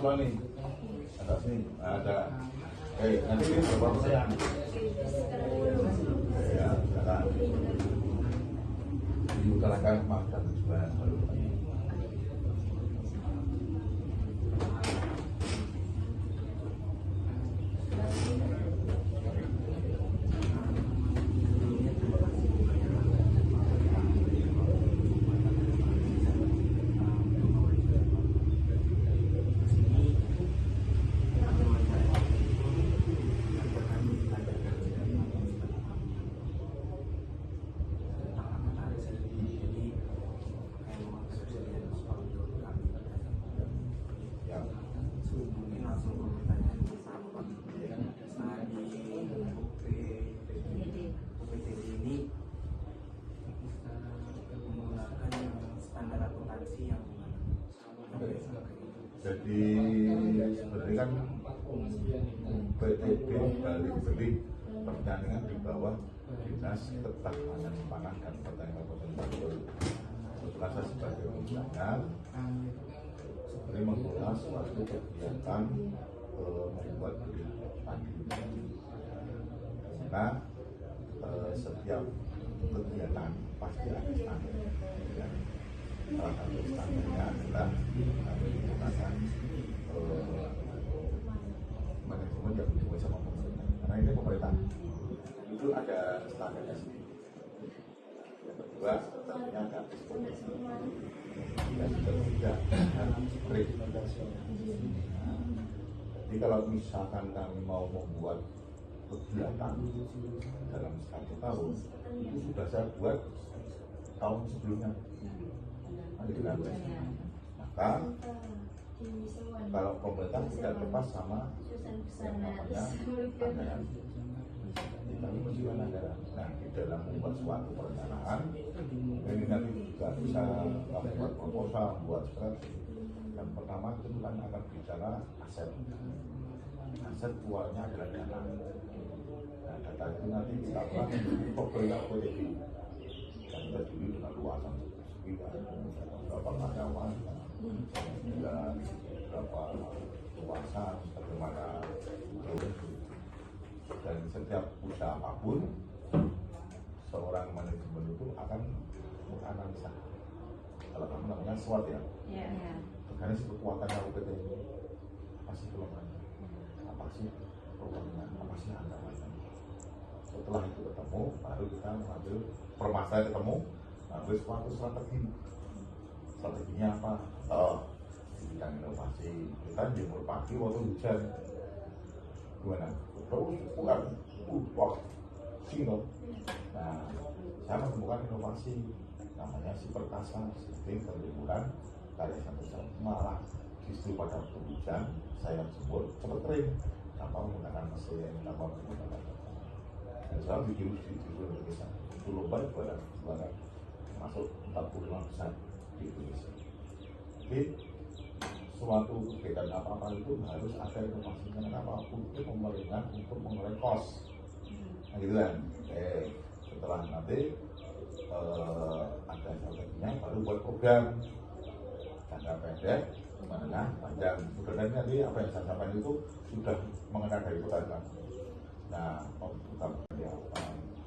mahasiswa nih. Ada sini, ada. Nanti ini berapa persen? Ya, silakan. Diutarakan maaf dan tujuan baru. Jadi sebenarnya kan PTB beli pertanian di bawah Dinas Ketahanan Pangan dan Pertanian Kabupaten Bogor. Setelah saya sebagai pimpinan, sebenarnya mengelola suatu kegiatan membuat beli padi. Karena setiap kegiatan pasti ada standar. Salah satu standarnya adalah kami menggunakan manajemen yang dibuat sama pemerintah. Karena ini pemerintah itu ada standarnya sendiri. Yang kedua, tentunya ada ekspektasi. Dan ketiga, ada sprint. Jadi kalau misalkan kami mau membuat kegiatan dalam 1 tahun, itu sudah saya buat tahun sebelumnya. Maka kalau pemerintah tidak lepas sama yang namanya anggaran, kami mesti anggaran. Nah, di dalam membuat suatu perencanaan, ini nanti juga bisa membuat proposal, membuat strategi. Yang pertama itu kan akan bicara aset. Aset keluarnya adalah dana. Nah, data itu nanti kita buat pemerintah PTB. Dan kita dulu dengan luasan berapa karyawan, dan berapa luasan, bagaimana, dan setiap usaha apapun, seorang manajemen itu akan menganalisa. Kalau kamu namanya SWOT ya, karena kekuatannya UPT ini apa sih kelemahannya, apa sih peluangnya, apa sih ancamannya. Setelah itu ketemu, baru kita mengambil permasalahan ketemu. Ambil suatu strategi. Strateginya apa? Di bidang inovasi. Kita jemur pagi waktu hujan. Gimana? Terus bukan waktu sino. Nah, saya menemukan inovasi namanya si perkasa, sistem penjemuran dari satu malah justru pada waktu hujan saya jemur cepat kering tanpa menggunakan mesin, tanpa menggunakan. Dan saya bikin di Indonesia itu lomba juara masuk 45 besar di Indonesia. Jadi suatu kegiatan apa-apa itu harus ada inovasinya. Kenapa? Untuk pemerintah untuk mengurangi kos. Nah gitu kan. Setelah nanti ada strateginya, baru buat program jangka pendek, menengah, panjang. Sebenarnya nanti apa yang saya sampaikan itu sudah mengenai dari pertanian. Nah, bukan apa.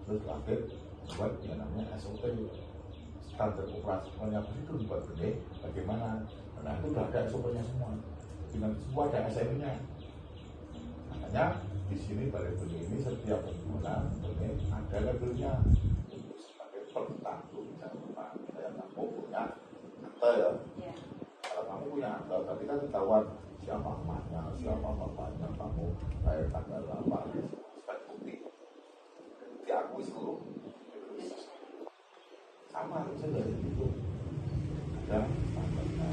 Terus terakhir buat yang namanya SOP. Standar operasionalnya itu dibuat gede, bagaimana? Nah itu sudah ada SOP-nya semua, dengan semua ada SMI-nya. Makanya di sini Balai Benih ini setiap penggunaan benih ada labelnya sebagai pertanggung jawaban. Saya kamu punya akta ya. Kalau kamu punya akta, tapi kan ketahuan siapa emaknya, siapa bapaknya, kamu lahir tanggal berapa, sebagai bukti diakui seluruh. Sama harusnya dari itu ada standarnya.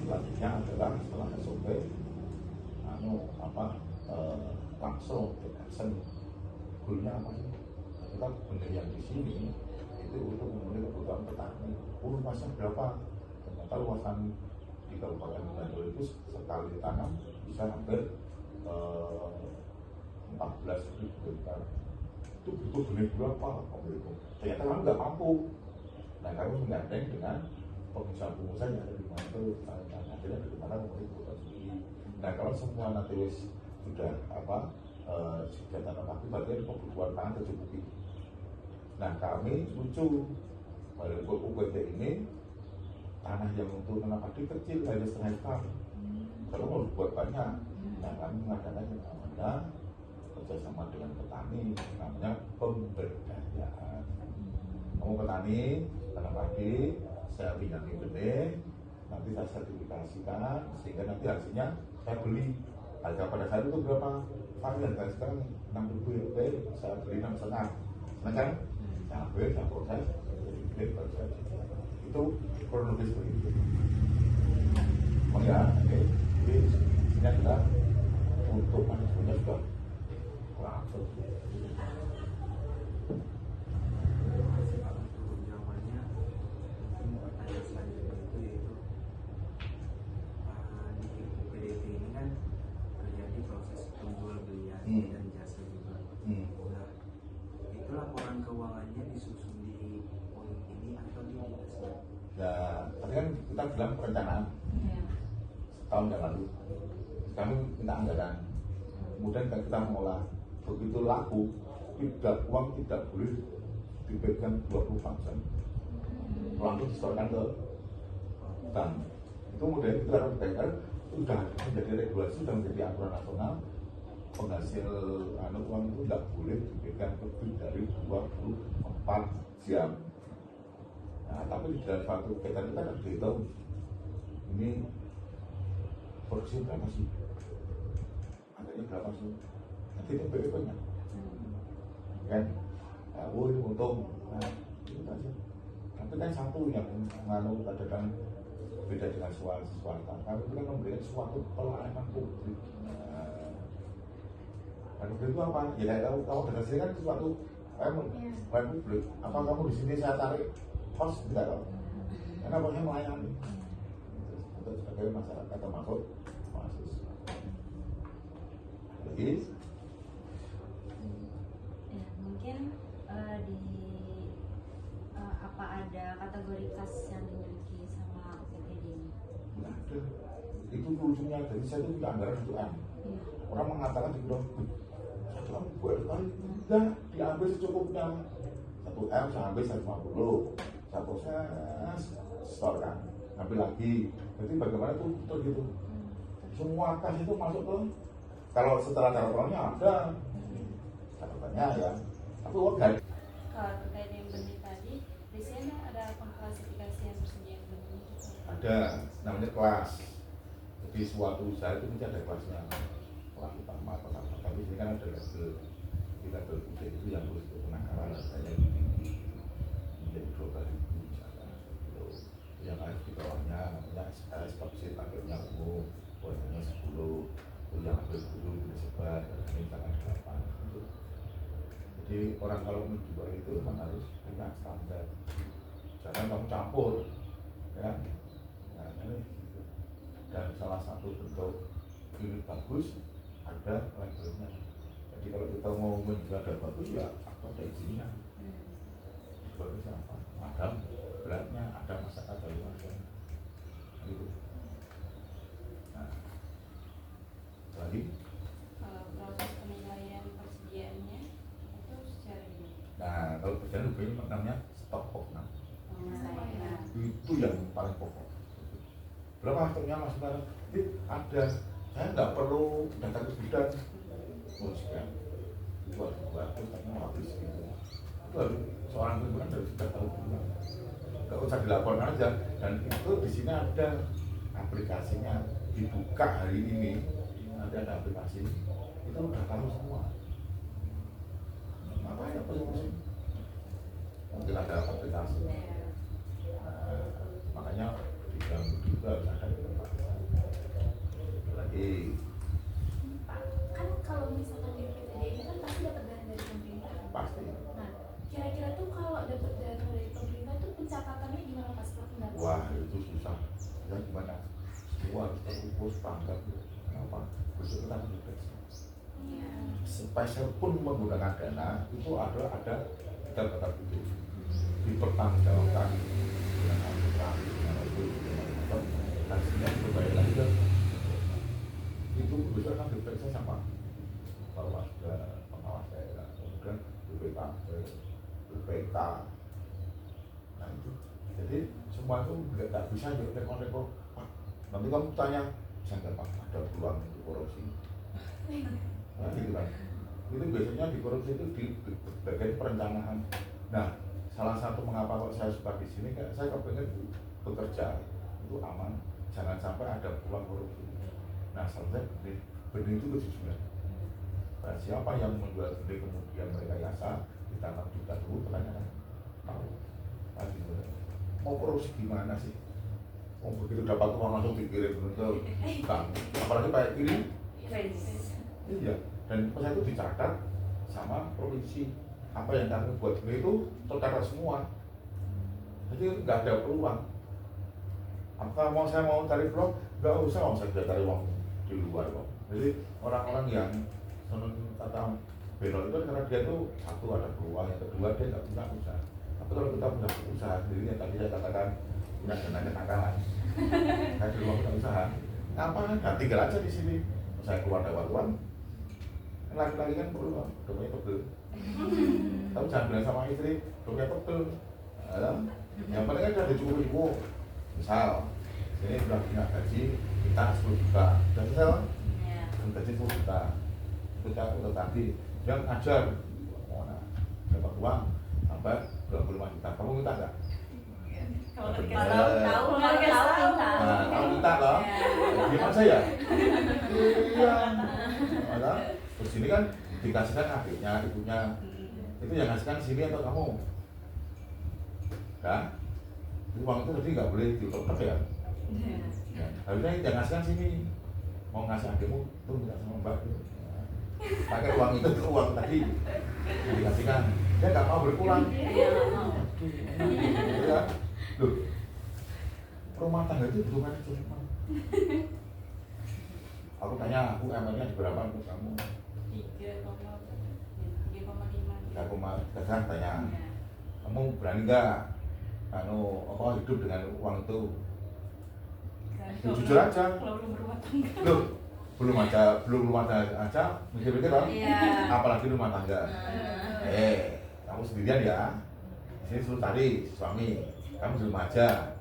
Selanjutnya adalah setelah SOP langsung ke action. Goalnya apa sih? Kita benih yang di sini itu untuk memenuhi kebutuhan petani. Luasnya berapa? Ternyata luasan di Kabupaten Bogor itu sekali tanam bisa hampir 14.000 hektar. Itu butuh benih berapa? Ternyata kami nggak mampu. Nah kami menggandeng dengan pengusaha-pengusaha yang ada di mana itu akhirnya bagaimana mengumpulkan sendiri. Nah kalau semua nanti sudah sudah tanam padi, berarti kebutuhan pangan tercukupi. Nah kami lucu, pada UPT ini tanah yang untuk tanam padi kecil, hanya setengah hektar. Kalau mau buat banyak, nah kami mengadakan yang namanya kerjasama dengan petani, namanya pemberdayaan. Kamu petani, tanam padi, saya pinjami benih, nanti saya sertifikasikan, sehingga nanti hasilnya saya beli. Harga pada saat itu berapa? Varian kan sekarang 6.000 ya, saya beli 6,5. Nah kan, saya ambil, saya proses, jadi baru saya jual. Itu kronologis begitu. Oh ya, oke. Jadi ini adalah untuk manajemennya sudah langsung. Dan jasa juga. Nah, itu laporan keuangannya disusun di poin ini atau di dinasnya? Ya, tadi kan kita bilang perencanaan setahun yang lalu. Kami minta anggaran, kemudian kita mengolah. Begitu laku, uang tidak boleh dipegang 24 jam. Langsung disetorkan ke bank. Itu kemudian kita harus bayar. Sudah menjadi regulasi, sudah menjadi aturan nasional. Penghasil uang itu tidak boleh dipegang lebih dari 24 jam. Nah, tapi di dalam suatu kegiatan kita harus dihitung ini produksi berapa sih, harganya berapa sih, nanti itu BPP-nya kan, ini untung, nah itu aja. Tapi kan satu yang kadang beda dengan swasta, kami itu kan memberikan suatu pelayanan publik. Dan itu apa? Ya kamu dengan sini kan sesuatu pelayanan publik. Apa kamu di sini saya tarik kos tidak tahu? Karena pokoknya melayani untuk sebagai masyarakat termasuk mahasiswa. Jadi mungkin apa ada kategori kas yang dimiliki sama UPTD ini? nggak ada. Itu lucunya dari saya itu tidak anggaran itu orang mengatakan di bidang buat kali tidak diambil secukupnya. 1M saya ambil 150, saya proses setorkan, ambil lagi. Jadi bagaimana itu gitu? Semua kas itu masuk ke, kalau setelah catatannya ada catatannya ya, tapi uang nggak. Kalau terkait yang benih tadi, biasanya ada pengklasifikasian persediaan benih? Ada, namanya kelas. Jadi suatu usaha itu mesti ada kelasnya. Kelas utama, tapi ini kan ada level. Di level itu yang harus penangkaran harganya tinggi, menjadi 12.000 misalkan. Yang harus di bawahnya namanya stopsit, akhirnya umum, poinnya 10. Yang ambil dulu disebar, misalkan 8. Jadi orang kalau menjual itu memang harus punya standar. Jangan kamu campur, ya. Nah, ini dan salah satu bentuk ini bagus ada labelnya. Jadi kalau kita mau menjual dan bagus ya ada izinnya. Bagusnya apa? Ada beratnya, ada masakan dari mana? Gitu. Nah, lagi. Kalau proses penilaian persediaannya itu secara gimana? Nah, kalau persediaan itu namanya stok pokok. Itu yang paling pokok. Berapa stoknya Mas Barang? Ada. Saya nggak perlu datang ke gudang. Sekian. Buat stoknya habis gitu. Itu harus seorang pimpinan harus sudah tahu dulu. Nggak usah dilaporkan aja. Dan itu di sini ada aplikasinya, dibuka hari ini. Nanti ada aplikasi. Itu udah tahu semua. Makanya pusing-pusing. Mungkin ada aplikasi. Makanya di dalam juga harus ada di tempat lagi. Pak, kan kalau misalkan di UPTD ini kan pasti dapat dana dari pemerintah. Pasti. Nah, kira-kira tuh kalau dapat dana dari pemerintah tuh pencatatannya gimana Pak setelah pendapatan? Wah, itu susah. Ya gimana? Semua harus terukur standar. Kenapa? Besok kita mendeteksi. Spesial pun menggunakan dana itu ada kita kata itu dipertanggungjawabkan dengan aturan BPK. Nah itu, jadi semua itu nggak bisa rekor-rekor. Pak, nanti kamu tanya, jangan Pak, ada peluang untuk korupsi. Nah gitu kan. Itu biasanya di korupsi itu di bagian perencanaan. Nah, salah satu mengapa kok saya suka di sini, kan saya kepengen bekerja itu aman, jangan sampai ada peluang korupsi. Nah, selesai benih itu kejujuran. Nah, siapa yang menjual benih kemudian mereka yasa ditanam juta dulu, pertanyaan tahu lagi mau korupsi gimana sih? Oh begitu dapat uang langsung dikirim ke bank, apalagi kayak ini. Iya, dan pas itu dicatat sama provinsi apa yang kami buat benih itu tercatat semua, jadi nggak ada peluang. Apakah saya mau cari peluang? Nggak usah, saya bisa cari uang di luar kok. Jadi orang-orang yang senang kata belok itu karena dia tuh satu ada peluang, yang kedua dia nggak punya usaha. Tapi kalau kita punya usaha sendiri yang tadi saya katakan punya dana kenakalan, saya di rumah punya usaha, ngapain? Nah, tinggal aja di sini. Saya keluar dapat uang, lagi-lagi kan perlu dompetnya tebel. Tapi jangan bilang sama istri dompetnya tebel. Yang penting kan ada cukup. Misal ini sudah punya gaji kita 10 juta, sudah misal gaji 10 juta. Kita udah tadi yang ajar dapat uang sampai 25 juta, kamu minta nggak? Kalau tahu tahu minta loh, gimana saya? Iya, terus ini kan dikasihkan adiknya, ibunya, itu yang ngasihkan sini atau kamu? Kan? Uang itu tadi nggak boleh diutak-utak ya? Harusnya yang ngasihkan sini, mau ngasih adikmu tuh minta sama mbak. Pakai uang itu ke uang tadi yang dikasihkan, dia nggak mau berpulang. Ya, loh, rumah tangga itu butuh manajemen. Aku tanya, aku MR-nya di berapa untuk kamu? 3,5. Saya tanya, kamu berani nggak hidup dengan uang itu? Jujur aja. Kalau belum berumah tangga. Loh, belum rumah tangga aja mikir-mikir loh. Apalagi rumah tangga. Kamu sendirian ya. Sini suruh tadi suami, kamu di rumah aja.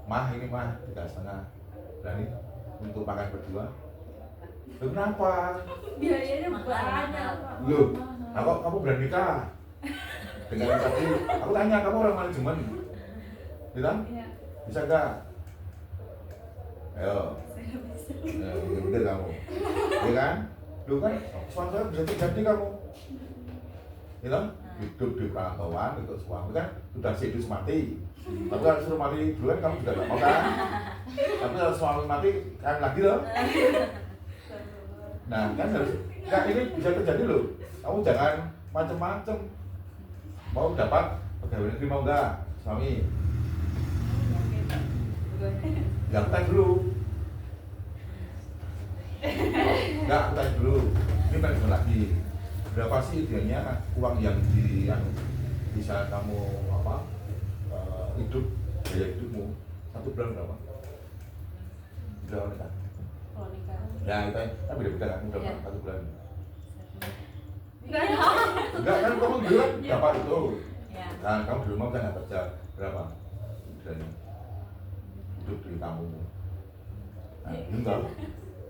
Mah ini mah 3,5. Berani untuk makan berdua? Loh, kenapa? Biayanya banyak. Loh, kok kamu berani nikah? Dengan yang tadi, aku tanya kamu orang manajemen, bilang bisa nggak? Ayo, bener kamu, ya kan? Lu kan suami saya bisa terjadi kamu, bilang hidup di perantauan itu suami kan sudah hidup mati. Tapi kalau suruh mati dulu kan kamu juga nggak mau kan? Tapi kalau suami mati kan lagi loh. Nah kan harus, nah ini bisa terjadi loh. Kamu jangan macem-macem. Mau dapat pegawai negeri mau nggak suami? Yang tanya dulu. Enggak, aku tanya dulu. Ini pengen lagi. Berapa sih idealnya uang yang bisa kamu hidup, biaya hidupmu 1 bulan berapa? Berapa nikah? Kalau nikah. Ya kita kan beda-beda kan, berapa 1 bulan? Enggak kan kamu bilang dapat itu. Ya. Nah kamu di rumah kan nggak kerja berapa? Bulannya hidup di kampungmu. Nah enggak.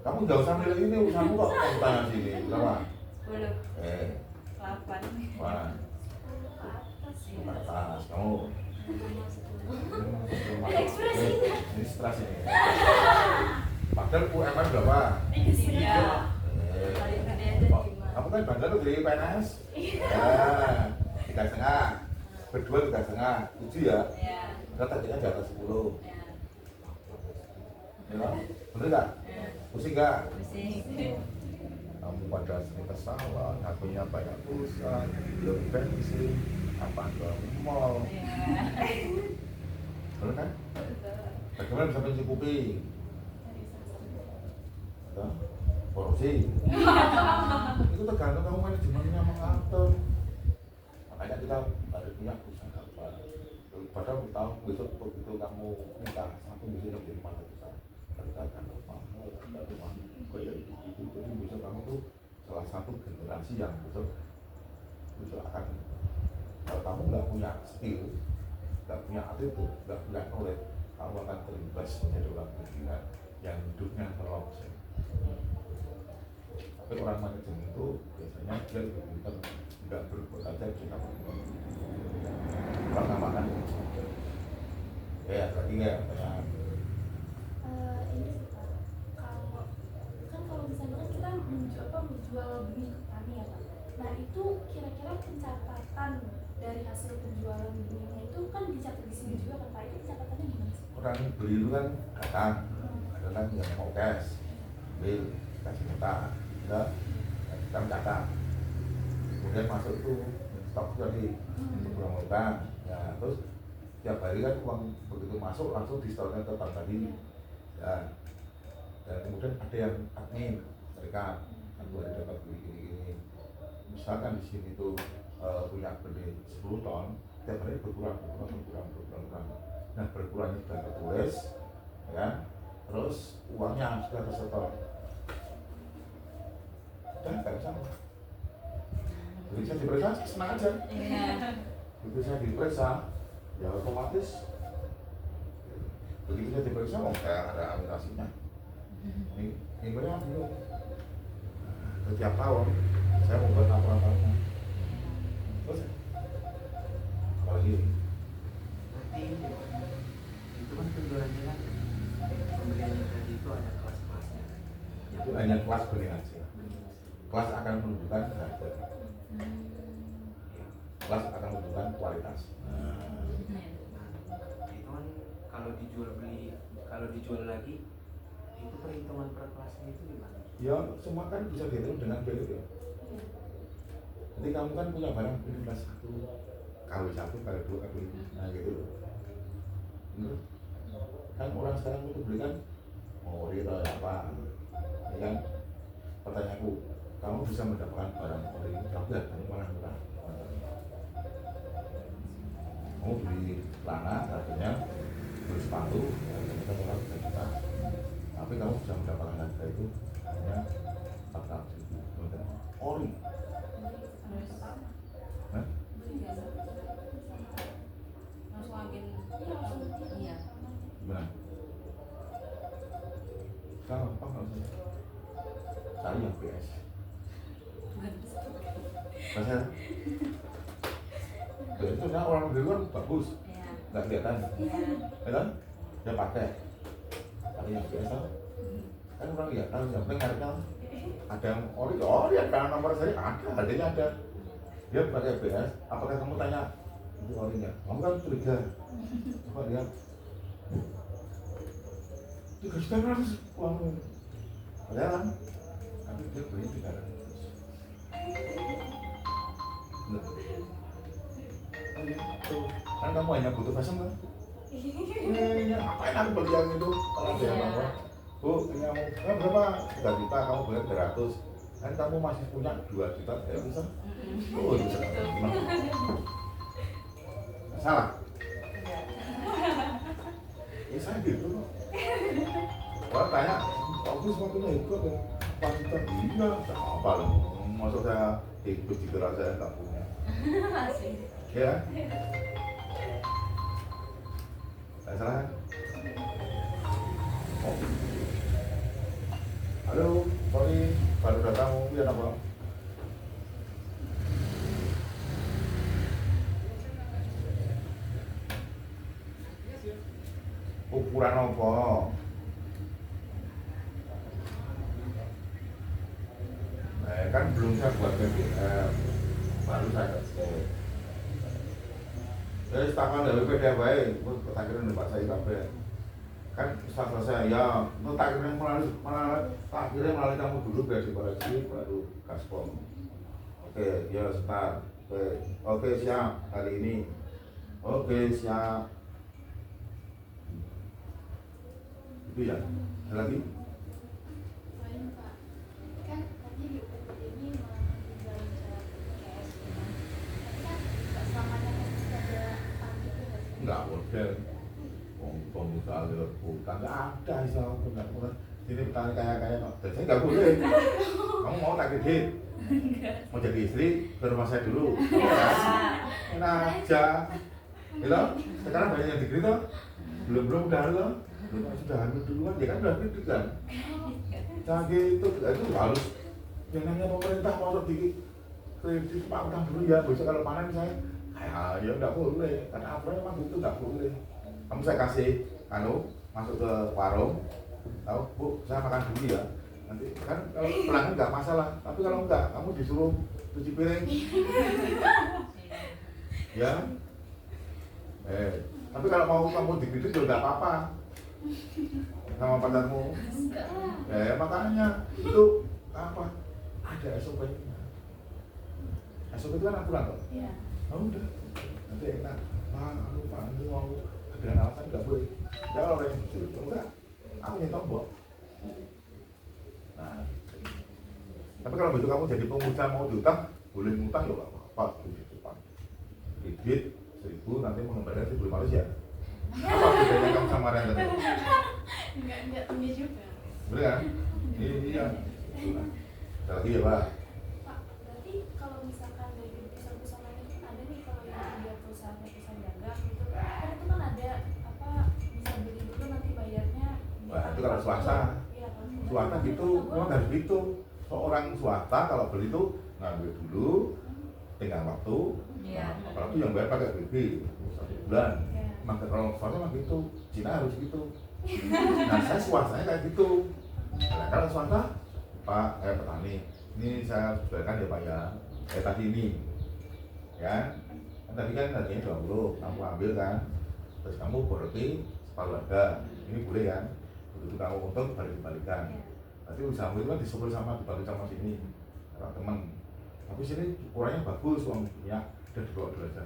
Kamu nggak usah milih ini urusanmu kok, kamu tanya sini berapa? 10. 8. Wah, atas kamu. Ekspresinya. Ini stres ini. Padahal UMR berapa? Iya. Kamu kan bandar tuh dari PNS. Ya, 3,5. Berdua 3,5. 7 ya? Iya. Kita targetnya di atas 10. Ya. Ya, bener nggak? Pusing nggak? Pusing. Kamu pada sering ke sawah, ngakunya banyak pulsa, belum bensin, apa ke mall. Bener kan? Bagaimana bisa mencukupi? Korupsi. Itu tergantung kamu manajemennya mengatur. Makanya kita harus punya usaha apa. Padahal tahu besok begitu kamu minta satu bisa jadi 4 besar. Katakan mahal, ada rumah kayak itu. Jadi besok kamu tuh salah satu generasi yang besok akan kamu nggak punya skill, nggak punya attitude, nggak punya knowledge, kamu akan terlibat menjadi orang pikiran yang hidupnya terlopse. Tapi orang manajemen itu biasanya dia lebih pintar, nggak berbuat aja kita berbuat. Pertama kan, ya berarti ya pertanyaan. Ini sih Pak, kalau misalnya kan kita menjual benih ke petani ya Pak. Nah itu kira-kira pencatatan dari hasil penjualan benihnya itu kan dicatat di sini juga kan Pak. Itu pencatatannya gimana sih? Orang beli itu kan datang, ada kan yang mau cash, beli kasih kita, enggak, kita mencatat. Kemudian masuk itu stok tadi untuk uang utang, ya terus tiap hari kan uang begitu masuk langsung di store-nya ke bank tadi, ya. Dan kemudian ada yang admin mereka, aku ada dapat gini. Misalkan di sini tuh punya benih 10 ton, tiap hari berkurang. Nah berkurangnya sudah tertulis, ya. Terus uangnya sudah tersetor. Dan nggak sama. Jadi saya diperiksa, saya senang aja. Begitu saya diperiksa, ya otomatis. Begitu saya diperiksa, kayak ada amitasinya. Ini banyak belum. Setiap tahun saya membuat laporan-laporannya. Terus, apalagi Berarti itu kan penjualannya kan pembeliannya tadi itu ada kelas-kelasnya. itu hanya kelas benih aja. Kelas akan menunjukkan harga. Kelas akan menunjukkan kualitas. Itu kan kalau dijual lagi itu perhitungan per kelasnya itu gimana? Ya semua kan bisa dihitung dengan value ya. Jadi kamu kan punya barang ini kelas 1, KW 1, KW 2, KW 5, nah gitu loh. Bener? Kan orang sekarang itu beli kan mau ori atau apa, ya kan? Pertanyaanku, kamu bisa mendapatkan barang ori tapi harganya malah murah. Kamu beli celana harganya, beli sepatu harganya murah 3 juta, tapi kamu bisa mendapatkan harga itu hanya 400.000 ori. Hah? Langsung agen. Iya. Gimana? Gampang nggak usah. Cari yang PS. Masa? Dan itu sebenarnya orang beli kan bagus, nggak kelihatan, ya kan? Dia pakai. Cari yang PS kan orang lihat kan, yang penting harga ada yang ori ada nomor seri ada, harganya ada. Dia pakai PS, apakah kamu tanya itu orinya? Kamu kan curiga. Coba lihat. 3.500.000 uangmu. Padahal kan, tapi dia beli 300. Kan kamu hanya butuh fashion kan? Ini ngapain aku beli yang itu? Kalau ada yang apa? Bu, ini kamu berapa? 3 juta, kamu beli 300. Kan kamu masih punya 2 juta, ya bisa? Oh, bisa. Salah? Ya saya gitu kok. Orang tanya, aku semakin ikut ya. Wanita iya, apa lah? Masa saya ikut di gerak saya tak punya. Ya? Tidak salah kan? Oh. Halo, sorry, baru datang, lihat apa? Ukuran apa? Kan belum saya buat PDF, baru saya cek. Jadi setakan dari PDF baik, tak kira nih Pak saya kabeh. Kan setelah selesai ya, itu tak kira melalui kamu dulu biar dikoreksi baru gaspol. Oke, ya start. Oke siap hari ini. Oke siap. Itu ya, ada lagi? Lain Pak, kan tadi di UPT ini menjual cash, tapi kan nggak selamanya kan ada utang gitu nggak sih? Enggak model. Pembukaan soal utang nggak ada istilah nggak boleh. Ini petani kaya kok, dan saya nggak boleh. Kamu mau tak kredit? Mau jadi istri ke rumah saya dulu, ya? Enak aja. Gitu. Sekarang banyak yang dikredit toh? Belum udah loh. Belum sudah hamil duluan, ya kan udah kredit kan? Jangan gitu, itu harus yang namanya pemerintah mau di kredit Pak utang dulu ya. Besok kalau panen saya ya nggak boleh, karena aturan memang itu nggak boleh. Kamu saya kasih masuk ke warung, tahu Bu, saya makan dulu ya. Nanti kan kalau pelanggan nggak masalah, tapi kalau enggak, kamu disuruh cuci piring. Ya, tapi kalau mau kamu dikredit juga nggak apa-apa sama pacarmu. Makanya itu apa? Ada SOP-nya. SOP itu kan aturan toh. Udah, nanti enak. Pak, ini mau dengan alasan nggak boleh. Ya kalau orang yang justru enggak, aku yang tombol. Nah, tapi kalau begitu kamu jadi pengusaha mau diutang, boleh ngutang ya nggak apa-apa, duit depan. Kredit 1.000 nanti mengembalikan 1.500 ya. Apa bedanya kamu sama orang tadi? Enggak punya juga. Boleh kan? Iya. Ada lagi ya Pak? Pak, berarti kalau misalkan dari perusahaan-perusahaan itu kan ada nih kalau yang dia perusahaan dagang gitu, kan itu kan ada apa bisa beli dulu nanti bayarnya. Wah, itu kalau swasta. Iya, Swasta gitu, memang harus gitu. Seorang swasta kalau beli itu ngambil dulu, tinggal waktu. Apalagi yang bayar pakai BB 1 bulan. Maka kalau swasta memang gitu, Cina harus gitu. Nah saya swastanya kayak gitu. Nah, kalau swasta, Pak, petani, ini saya jualkan ya Pak ya, tadi ini, ya, kan tadi kan harganya 20, kamu ambil kan, terus kamu berarti separuh harga, ini boleh kan, begitu kamu untung balik dibalikan. Nanti usahamu itu kan disupport sama dibalik sama sini, sama teman. Tapi sini ukurannya bagus, uang punya, udah dibawa dulu aja.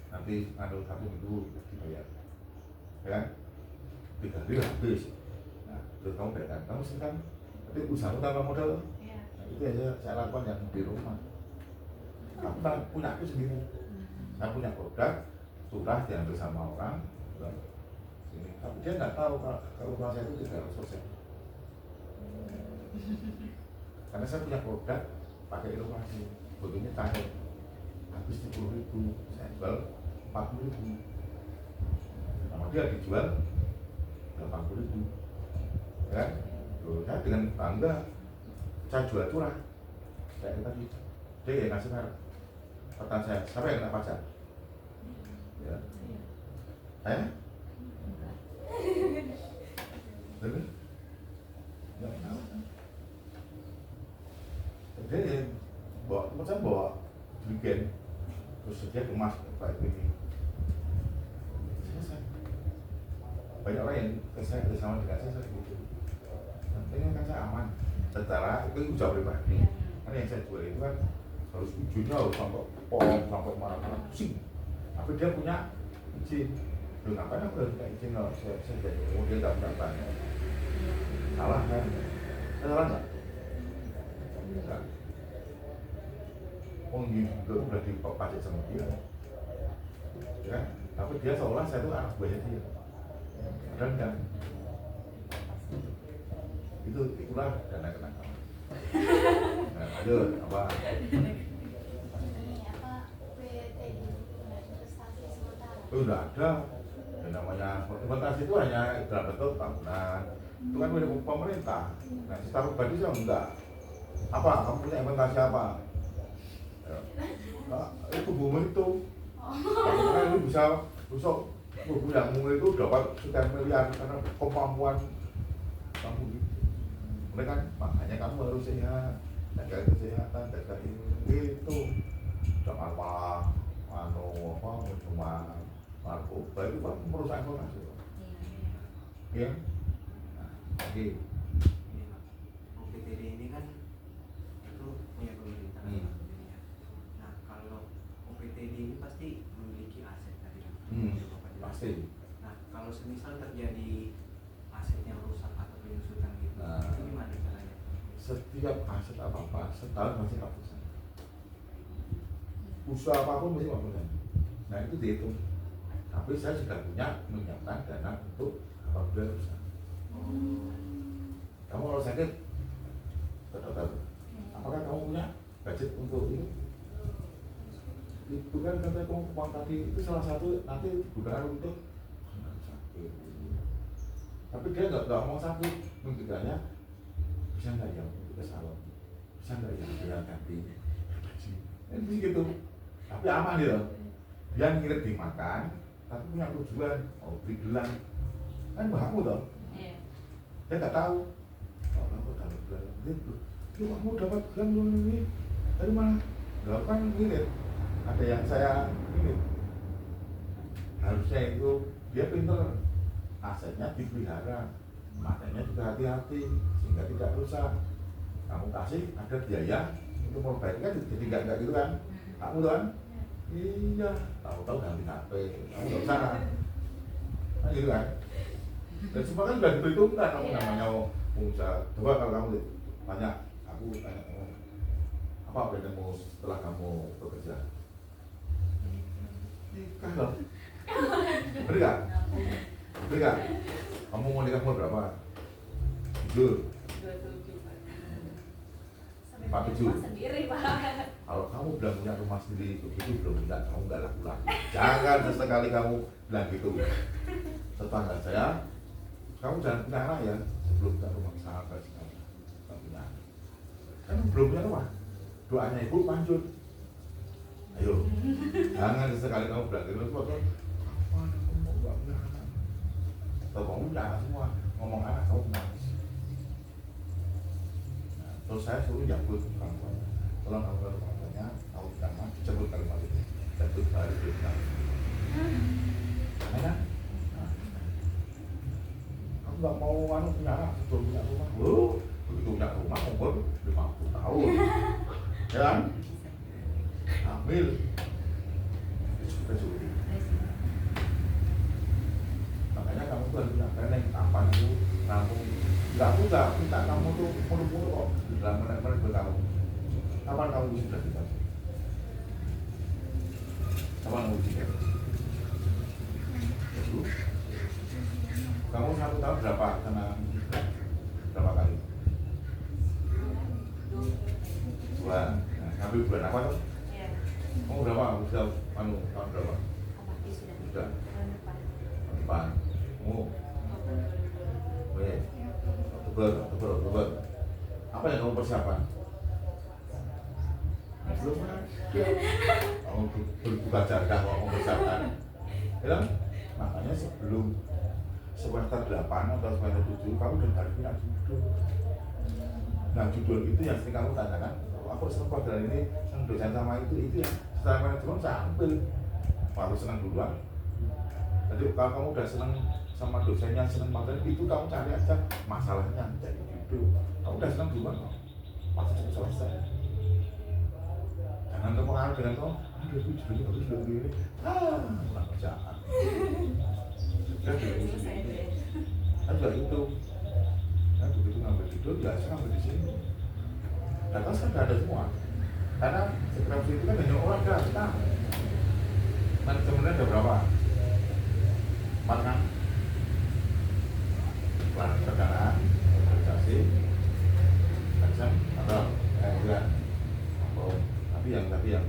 Nanti ngambil satu minggu dibayar, ya kan? 3 hari habis. Nah, terus kamu bayarkan, kamu sini kan, nanti usahamu tanpa modal. Nah, itu aja saya lakukan yang di rumah. Aku kan punya aku sendiri. Saya punya produk, surah diambil sama orang, sini. Tapi dia nggak tahu kalau rumah saya itu 300%. Karena saya punya produk pakai inovasi, bentuknya cair, habis 10.000, saya jual 40.000. Sama dia dijual 80.000, ya. Saya dengan bangga saya jual curah. Kayak tadi, dia yang ngasih merek. Pertanyaan saya, siapa yang kena pajak? Ya. Saya? Jadi, nggak tahu. Jadi, saya bawa bikin, terus dia kemas kayak gini. Selesai. Banyak orang yang saya bersama dengan saya gitu. Ini kan saya aman. Secara itu usaha pribadi. Karena yang saya jual itu kan harus izinnya harus sampai pom, sampai mana-mana pusing. Tapi dia punya izin. Loh ngapain aku harus minta izin kalau saya jadi model nggak berapa? Salah kan? Salah nggak? Enggak. Oh ini juga udah dipajak sama dia. Ya, tapi dia seolah saya itu anak buahnya dia. Padahal enggak. Itulah dana kenakalan. Nah, lanjut apa? Ini apa PTD investasi sementara? Itu udah ada. Yang namanya investasi itu hanya dalam bentuk bangunan. Itu kan milik pemerintah. Nah, secara pribadi saya enggak. Apa? Kamu punya investasi apa? Ya. Nah, itu bumi itu. Karena itu bisa busuk. Buku yang mulai itu dapat sekian miliar karena kemampuan kamu gitu. Mereka kan makanya kamu harus sehat, jaga kesehatan, jaga ini gitu. Jangan malah cuma narkoba itu kan merusak informasi. Iya. Nah, oke. OPTD ini kan itu punya pemerintah. Nah, kalau OPTD ini pasti memiliki aset tadi. Pasti. Nah, kalau semisal terjadi asetnya rusak atau penyusutan gitu, itu gimana caranya? Setiap aset apa setahun masih 4%. Usaha apapun masih 4%. Nah itu dihitung. Tapi saya sudah punya menyiapkan dana untuk apabila rusak. Kamu kalau sakit ke dokter, apakah kamu punya budget untuk ini? Itu kan kata uang tadi itu salah satu nanti bukan untuk sakit. Tapi dia nggak mau sakit, mentiganya bisa nggak ya untuk ke salon, bisa nggak ya dia ganti ini gitu. Tapi aman dia, dia ngirit dimakan, tapi punya tujuan mau beli gelang, kan bahamu toh. Dia nggak tahu. Oh, kamu dapat gelang, dia kamu dapat gelang ini dari mana? Nggak kan ngirit. Ada yang saya ngirit. Harusnya itu dia pintar, asetnya dipelihara, matanya juga hati-hati sehingga tidak rusak. Kamu kasih ada biaya untuk memperbaiki kan jadi nggak gitu kan? Kamu kan? Iya, tahu-tahu ganti HP, kamu nggak usah. Nah gitu kan? Dan semua kan sudah diperhitungkan, kamu namanya pengusaha. Coba kalau kamu tanya, aku tanya kamu, apa planmu setelah kamu bekerja? Nikah loh. Bener gak? Bener gak? Kamu mau nikah umur berapa? Jujur. 47. Sendiri, Pak. Kalau kamu bilang punya rumah sendiri itu belum punya, kamu nggak laku-laku. Jangan sesekali kamu bilang gitu. Tetangga saya, kamu jangan punya anak ya sebelum punya rumah, sahabat sekali. Kamu punya anak. Kan belum punya rumah. Doanya ibu lanjut. Ayo, jangan sesekali kamu bilang gitu. Apa kamu nggak punya anak? Kalau kamu punya anak semua, ngomong anak kamu nangis. Nah, terus saya suruh jemput orang tuanya. Tolong kamu ke rumah tuanya, tahu nama, jemput kalimat itu. Jemput hari itu. Nah, kamu nggak mau punya anak sebelum punya rumah. Begitu punya rumah umur 50 tahun. Ya kan? Hamil. Itu sudah. Makanya kamu tuh harus punya planning kapan itu kamu nggak minta kamu tuh mulu-mulu kok di dalam menit kamu. Kapan kamu sudah kita? Kapan kamu bisa? Kamu 1 tahun berapa kena berapa kali? 2. Nah, sampai bulan apa tuh? Kamu berapa? Udah tahun berapa? Sudah. Depan. Kamu? Oktober. Apa yang kamu persiapkan? Belum ada. Kamu berbuka jaga kamu persiapkan. Ya, makanya sebelum semester 8 atau semester 7 kamu udah harus punya judul. Nah judul itu yang sering kamu tanyakan. Aku senang pelajaran ini, senang dosen sama itu yang setelah manajemen saya ambil. Baru senang duluan. Jadi kalau kamu udah senang sama dosennya, senang materi itu kamu cari aja masalahnya jadi judul. Kamu udah senang duluan kok, pasti cepat selesai. Jangan terpengaruh dengan kau, aduh itu judulnya bagus begini, kurang kerjaan. Kan dari sendiri, kan juga itu. Kan begitu ngambil judul, ya saya ngambil di sini. Data kan ada semua, karena skripsi itu kan hanya orang data. Manajemennya ada berapa? 4 kan? Perencanaan, organisasi, macam atau bulan. Oh, tapi yang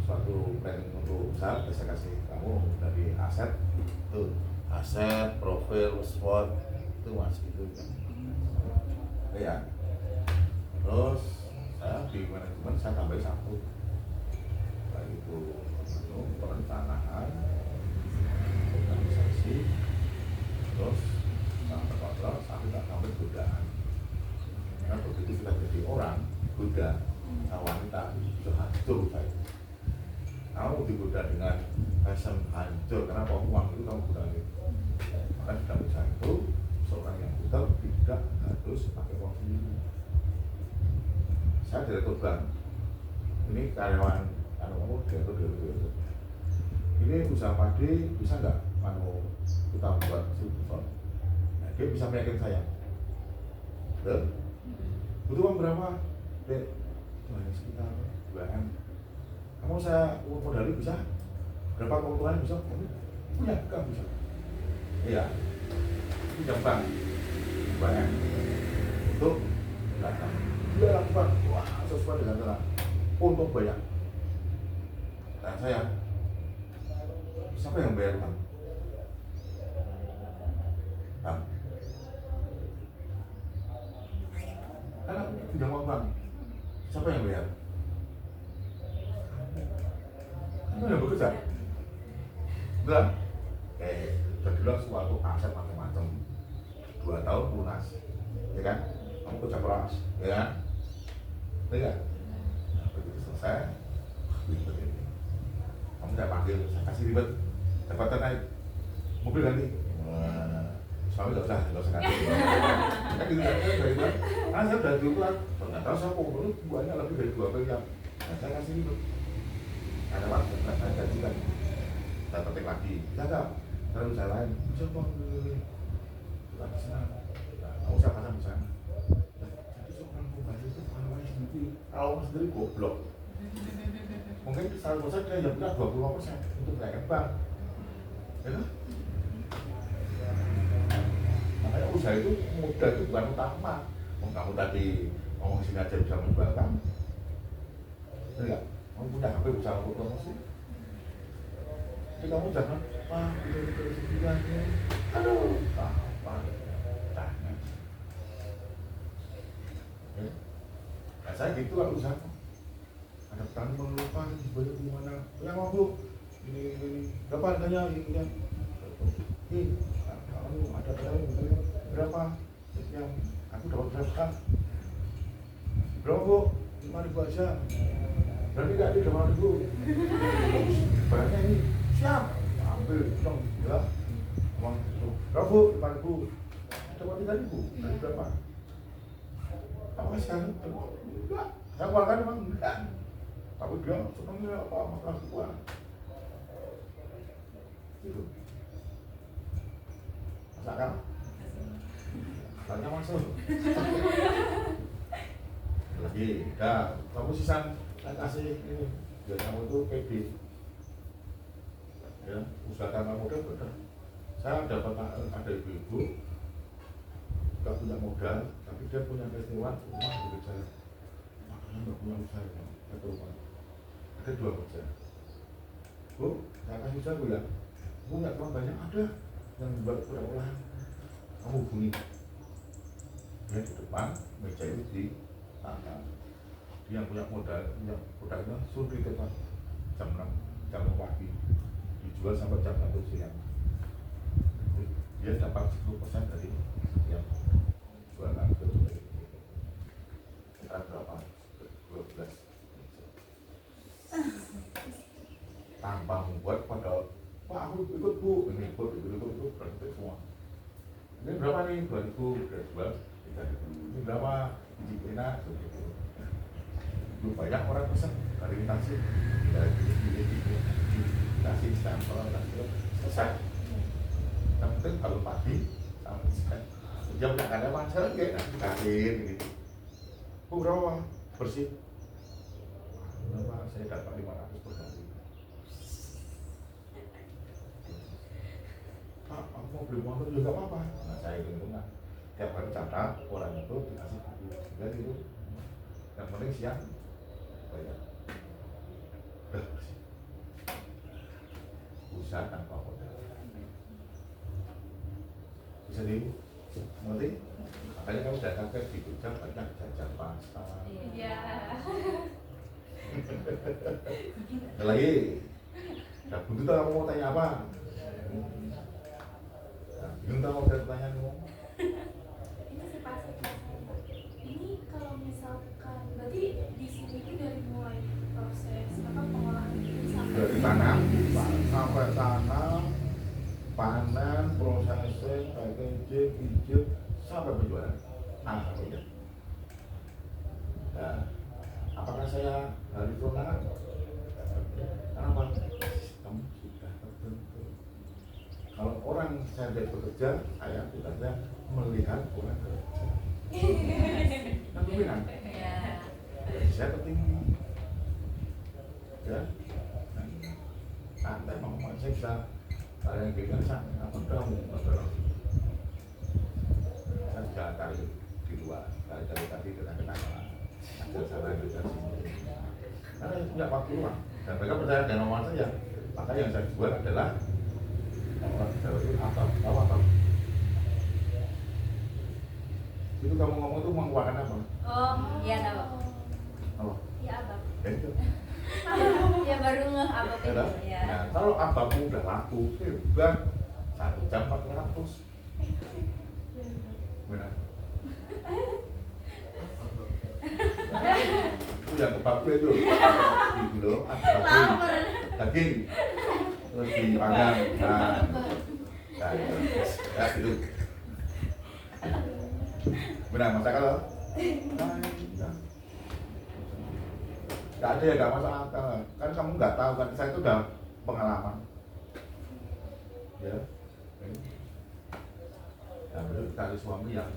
suatu planning untuk usaha saya kasih kamu dari aset tuh, aset, profil, SWOT itu masih itu kan. Ya. Terus saya di manajemen saya tambah 1 itu perencanaan, organisasi, terus kontrol sampai tak sampai godaan. Karena begitu kita jadi orang goda, wanita itu hancur saya. Kamu digoda dengan passion hancur karena uang itu kamu gunakan. Maka di dalam usaha itu seorang yang buta tidak harus pakai uang sendiri. Saya direktur bank, ini karyawan direktur. Ini usaha padi bisa nggak kita buat 1000 ton? Nah, dia bisa meyakinkan saya. Betul? Butuh uang berapa? Dek, hanya sekitar 2 M. Kamu saya modali bisa? Berapa keuntungan bisa? punya kan bisa. Iya, punya bank banyak untuk datang. Dia lakukan wah sesuai dengan cara untung banyak. Dan saya, siapa yang bayar bang? Bang, karena punya uang bang, siapa yang bayar? Kamu yang bekerja? Enggak. Jadilah suatu aset macam-macam 2 tahun lunas, ya kan? Kamu kerja keras, ya kan? Ya kan? Nah, begitu selesai, ribet ini. Kamu tidak panggil, saya kasih ribet, dapatkan naik mobil ganti. Suami nggak usah ganti. Kan gitu kan, dari itu. Karena saya udah dulu kan, ternyata saya pokoknya buahnya lebih dari 2 miliar. Nah, saya kasih ribet. Ada waktu, saya janjikan. Saya petik lagi, jaga. Kalau saya lain, bisa kok bukan di sana. Kamu siapa sama sana? Jadi seorang pembantu itu kalau sendiri, kalau sendiri goblok. Mungkin salah satu dia yang punya 25% untuk naik bank, ya kan? Makanya usaha itu modal itu bukan utama. Kamu tadi ngomong sini aja bisa menjual kamu, enggak? Kamu punya HP usaha untuk promosi. Jadi kamu jangan, wah ini sekiannya, aduh, apa, tanya. Nah saya gitu kalau usaha, ada petani mengeluhkan, banyak gimana, yang mau bu, ini, berapa harganya, ini, kamu ada petani, berapa, yang aku dapat berapa, berapa bu, 5.000 aja, berarti gak ada 5.000, barangnya ini. Siap, ambil dong, ya. Uang itu, berapa? 5.000. Coba 3.000, dari berapa? Apa sekarang? Enggak, saya keluarkan memang enggak. Tapi dia senangnya apa? Makan uang. Gitu. Masakan? Tanya masuk. Lagi, dah. Kamu sisa kasih ini. Biar kamu itu PD. Ya, usaha tanpa modal benar. Saya dapat ada ibu-ibu nggak punya modal, tapi dia punya festival rumah bekerja. Makanya nggak punya usaha satu rumah. Ada 2 kerja. Bu, saya kasih usaha bu ya. Bu nggak terlalu banyak ada yang buat olahan. Kamu hubungi. Dia di depan meja itu di tangga. Dia yang punya modalnya suruh di depan jam 6 pagi. Dijual sampai jam 1 siang. Dia dapat 10% dari yang jualan itu. Sekarang berapa? 12. Tanpa membuat pada, Pak aku ikut bu, ini ikut berarti semua. Ini berapa nih? 2.000, udah jual 3.000. Ini berapa? Biji enak, begitu. Belum banyak orang pesan dari taksi, dari kasih sampel, selesai. Yang penting kalau pagi, selesai. Jam yang ada masalah kayak kasih ini. Bu berapa bersih? Berapa? Saya dapat 500 per hari. Pak, aku mau beli motor juga apa-apa. Nah saya hitung-hitungan. Tiap hari catat orang itu dikasih buku. Dan itu yang penting siang bayar. Usaha tanpa modal. Bisa dimengerti? Makanya kamu datang ke di Jogja banyak jajan pasta. Iya. Lagi, nah buntu tuh kamu mau tanya apa? Nah, bingung tahu mau pertanyaanmu? Ini sih pasti. Ini kalau misalkan berarti di sini itu dari mulai proses pengolahan itu sampai Dari tanam sampai tanam, panen, processing, packaging, hijau sampai penjualan. Akhirnya. Nah, apakah saya harus kewenangan? Kenapa? Kamu sudah terbentuk. Kalau orang saya tidak bekerja, saya tugasnya melihat orang kerja. Kan pimpinan. Saya ketinggi. Ya. Santai mau saya bisa Ada yang bilang apa kamu ngobrol? Saya bisa cari di luar, cari tadi kena ada salah ada sini. Karena punya waktu luang dan mereka percaya dengan omongan saya. Maka yang saya buat adalah orang Jawa itu apa? Tahu apa? Itu kamu ngomong itu mengeluarkan apa? Oh, iya tahu. Apa? Iya abab. Itu. Ya baru ngeh abab itu. Ya. Nah, kalau abangmu udah laku, hebat, 1 jam 400. Benar. Itu yang kebabnya itu. Gitu loh, daging. Terus dipanggang. Nah, ya gitu. Benar, masa kalau nggak ada ya, nggak masuk akal. Kan kamu nggak tahu kan, saya itu udah pengalaman. Ya, nah betul cari suami yang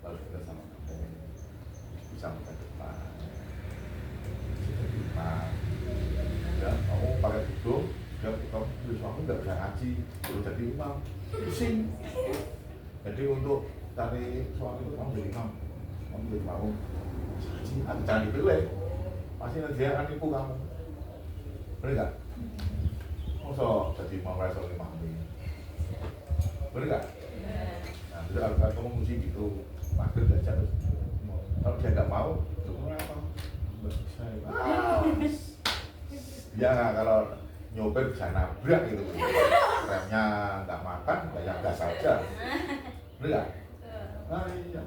kalau kita sama kamu bisa masa depan, bisa jadi imam. Ya, kamu pakai tudung, ya kamu suami nggak bisa ngaji, baru jadi imam, pusing. Jadi untuk cari suami itu kamu jadi imam, kamu jadi mau jangan dipilih, pasti nanti dia akan nipu kamu. Bener nggak? Masa jadi imam rasa imam ini, bener nggak? Nah, bisa kalau kamu mesti gitu, mager belajar. Kalau dia nggak mau, kenapa? Dia nggak, kalau nyopir bisa nabrak gitu, remnya nggak makan, kayak gas saja, bener nggak? Nah iya,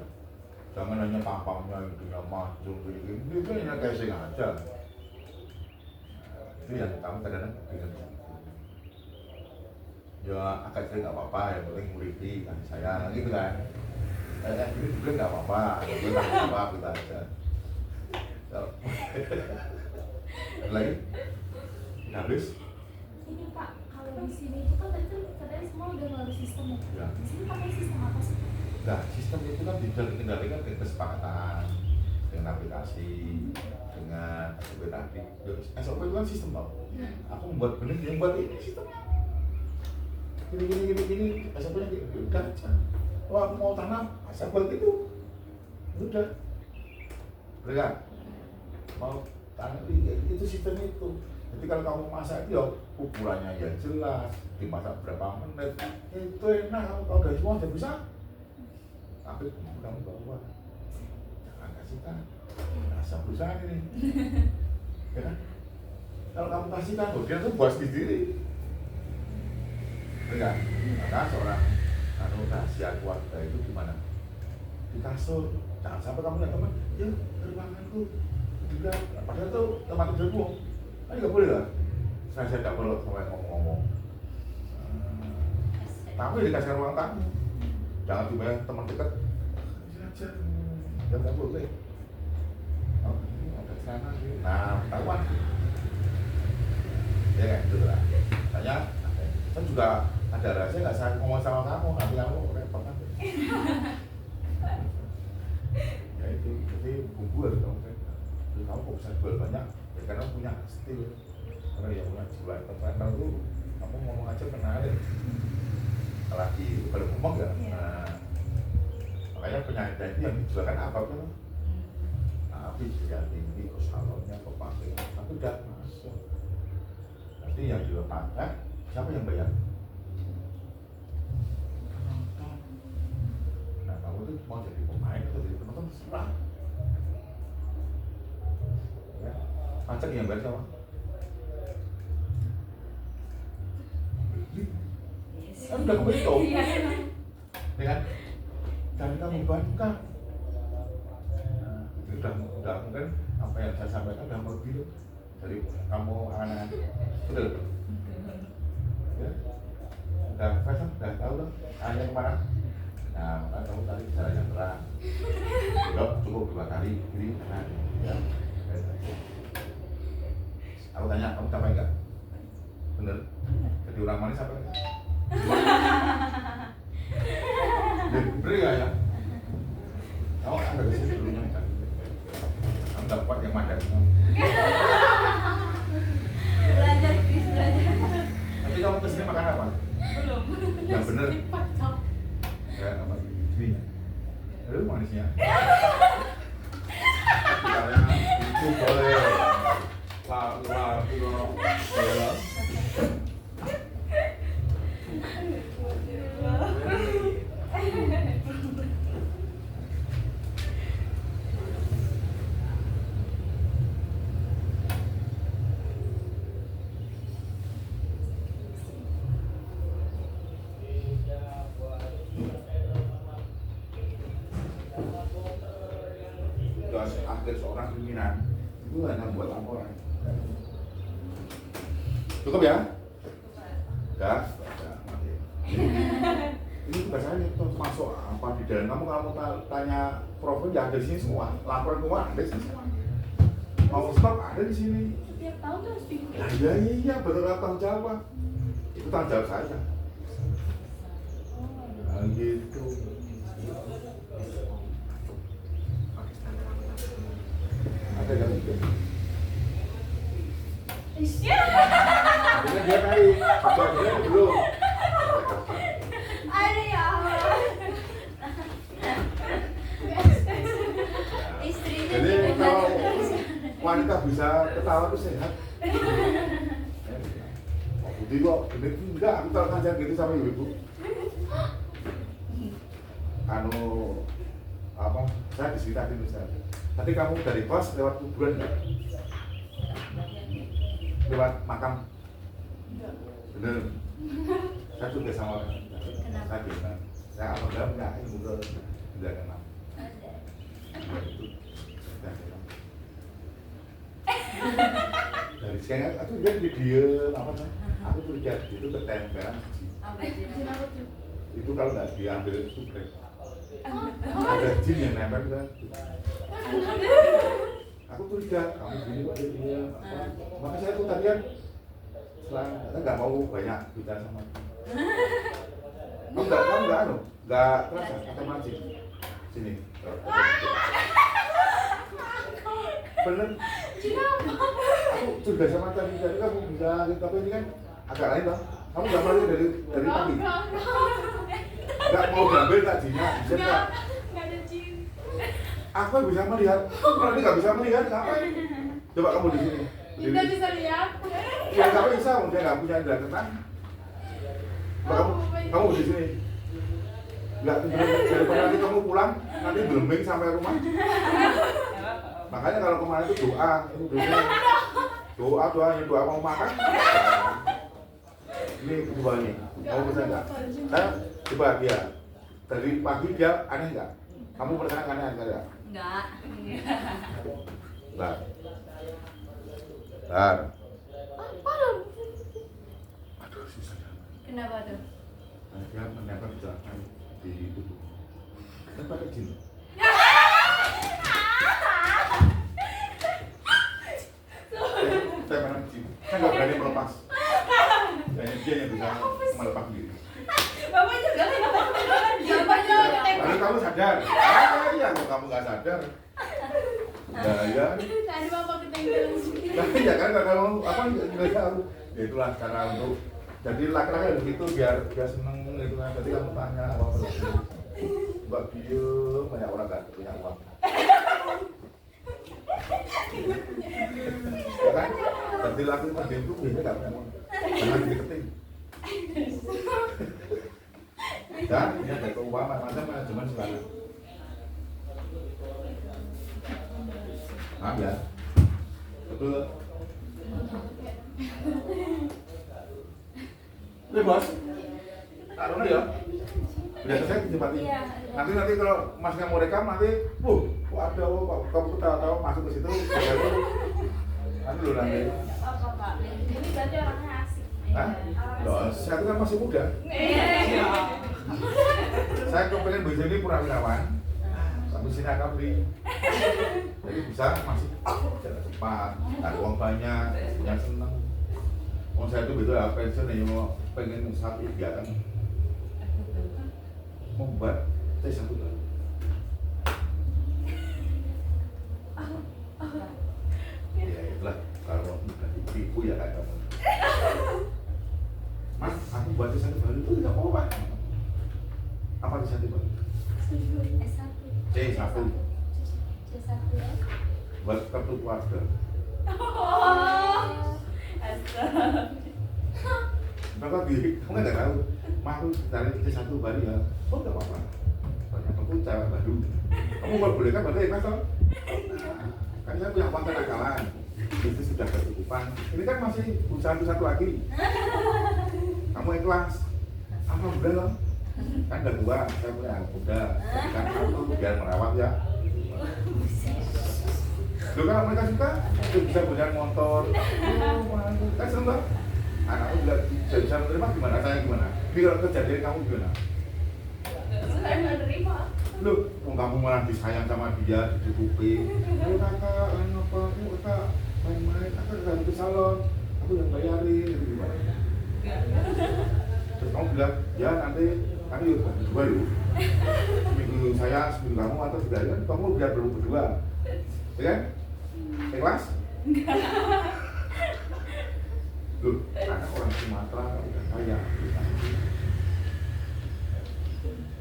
jangan hanya tampangnya yang dia maju begini, itu hanya casing aja. Itu yang kamu kadang-kadang bikin ya agak sering nggak apa-apa, yang penting muriti kasih sayang gitu kan. Ini juga nggak apa-apa, itu nggak apa-apa kita aja. Lagi habis. Ini Pak, kalau di sini itu kan tadi katanya semua udah melalui sistem ya. Ya. Di sini pakai sistem apa sih? Nah, sistem itu kan bisa dikendalikan dengan kesepakatan, dengan aplikasi, dengan SOP tadi. SOP itu kan sistem tau. Aku membuat benih, yang buat ini sistemnya. Gini, SOP-nya gitu, udah aja. Oh, aku mau tanam, asal buat gitu. Udah. Bener mau tanam itu sistemnya itu. Jadi kalau kamu masak itu ya ukurannya ya jelas, dimasak berapa menit, itu enak. Kalau udah semua udah bisa. Tapi kamu bawa, jangan kasih kan, rasa perusahaan ini, ya kan? Kalau kamu kasih kan, dia tuh buat sendiri, enggak? Maka seorang rahasia keluarga itu gimana? Di kasur, jangan sampai kamu lihat teman, ya ruanganku, juga, padahal tuh tempat tidurmu, kan nggak boleh lah. Saya tidak perlu sampai ngomong-ngomong. Tapi dikasih ruang tamu. Jangan dibayar teman dekat aja, ya nggak boleh. Oh, ini ada sana sih. Nah, ketahuan. Ya kayak gitu lah. Makanya, saya juga ada rahasia nggak saya ngomong sama kamu, nanti kamu repot kan. Ya itu, jadi bumbu harus kamu kan. Jadi kamu kok bisa jual banyak, ya karena punya skill. Karena yang punya jual tempat itu, kamu ngomong aja menarik. Lagi kalau ngomong ya, nah, makanya penyanyi itu yang dijualkan apa pun, tapi sudah tinggi, salonnya, kepakai, tapi tidak masuk. Nanti yang dilepaskan, siapa yang bayar? Penonton. Nah, kamu tuh mau jadi pemain atau jadi penonton terserah. Ya, pajak yang bayar siapa? Kan udah kebentuk, ya kan? Dan kamu bangga. Nah, udah mungkin apa yang saya sampaikan udah berbeda dari kamu anak-anak, betul? Ya, udah fashion, udah tahu loh arahnya kemana. Nah, maka kamu cari jalan yang terang. Cukup 2 kali kiri kanan, ya. Aku tanya, kamu capek nggak? Bener? Jadi orang manis apa enggak? Beri ya. Kamu ada di sini dulunya kan? Kamu dapat yang mana? Belajar, belajar. Nanti kamu kesini makan apa? yang bener. Kayak apa? Ini. Aduh manisnya. Karena itu boleh. Itu boleh. Tugas akhir seorang pimpinan itu hanya buat laporan. Cukup ya? Udah? Mati. Ini tugas saya itu masuk apa di dalam. Kamu kalau tanya profil ya ada di sini semua. Laporan keluar ada di sini semua. Mau stop ada di sini. Setiap tahun tuh harus bikin. Ya iya betul tanggung jawab. Itu tanggung jawab saya. Nah, gitu. pakai standar akuntansi. Ada yang gitu. Iya. Akhirnya dia kali, akhirnya belum. Ada ya Allah. Istrinya Jadi juga kalau kan. wanita bisa ketawa itu sehat. Oh, Budi kok gendut enggak, aku kalau ngajar gitu sama ibu. Anu apa? Saya disitatin Ustaz. Tadi kamu dari kos lewat kuburan enggak? Lewat makam. Bener. Saya juga sama orang. Saya bilang, saya alhamdulillah punya ilmu tidak kenal. Itu sudah kenal. Dari sekarang aku lihat video apa tuh? Aku tuh lihat itu ketempelan. Izin apa tuh? Itu kalau nggak diambil suplai. Ada jin yang nempel kan. Aku tuh lihat kamu gini kok dia. Maka saya tuh tadi kan saya nggak mau banyak bicara sama kamu nggak terasa atau mancing sini bener aku sudah sama tadi kamu bisa tapi ini kan agak lain loh kamu nggak malu dari pagi nggak mau diambil tak jinnya Enggak ada jin. aku bisa melihat kalau ini nggak bisa melihat ngapain coba kamu di sini Kita bisa lihat. ya nggak bisa dia nggak punya indera keenam kamu di sini nggak daripada nanti kamu pulang nanti belembing sampai rumah makanya kalau kemarin itu doa mau makan ini kedua ini mau pesan nggak saya coba dia dari pagi dia aneh nggak kamu pernah aneh nggak Enggak. Bentar. Aduh susah ya. Kenapa tuh? Dia menempel di tubuh. Kan pakai jin. Tempelan jin. Saya nggak berani melepas. Hanya dia yang bisa melepas diri. Bapak juga jawabannya Lalu kamu sadar? Ah iya, kok kamu nggak sadar? Nah ya. tadi bapak ketinggalan sendiri. Nah ya kan kalau apa nggak tahu. Ya itulah cara untuk jadi laki-laki begitu biar seneng gitu kan. Jadi kamu tanya apa Mbak Bio banyak orang nggak punya uang. Ya kan? Jadi laki laki itu biasanya nggak punya uang. Jangan diketing. Dan ini ada keuangan macam manajemen sekarang. Maaf ya. Betul. Ini bos. Taruh ya. Udah selesai tempatnya. Iya. Nanti kalau masnya mau rekam nanti, ada kamu tahu masuk ke situ. Nanti lu nanti. Apa Pak? Ini berarti orangnya asik. Hah? Loh, saya itu kan masih muda. Iya. Saya kepengen bisa ini purnawirawan. Tapi sini akan beli. Jadi bisa masih jalan cepat, ada uang banyak, punya seneng. Mau saya itu betul apa pensiun ya mau pengen satu kegiatan membuat saya satu lagi. Ya itulah kalau bukan ibu ya kayak kamu. Mas, aku buat satu baru itu tidak mau Pak. apa di satu Bang? S1. C1 C1 ya. buat kartu keluarga. Oh. Astaga. Maka kamu kan nggak tahu, mah aku dari C1 baru ya, oh nggak apa-apa. Banyak aku cewek baru, kamu mau boleh kan berarti ikhlas toh? Nah, kan saya punya uang kenakalan, itu sudah kecukupan. Ini kan masih usaha satu lagi. Kamu ikhlas, alhamdulillah loh. Kan udah tua, saya punya anak muda, kan aku biar merawat ya. Loh kalau mereka suka, itu bisa punya motor, kan seneng toh? Anakku juga bisa menerima gimana, saya gimana? Tapi kalau kejadian kamu gimana? Saya nggak nerima. Loh, kamu malah disayang sama dia, dicukupi. Ayo kakak, apa? Ayo kakak, main-main, kakak gak ke salon, aku yang bayarin, gitu gimana? Terus kamu bilang, ya nanti kami berdua dulu. Seminggu saya, seminggu kamu, atau 3 hari kan kamu biar berdua. Ya kan? Ikhlas? Loh, anak orang Sumatera udah kaya.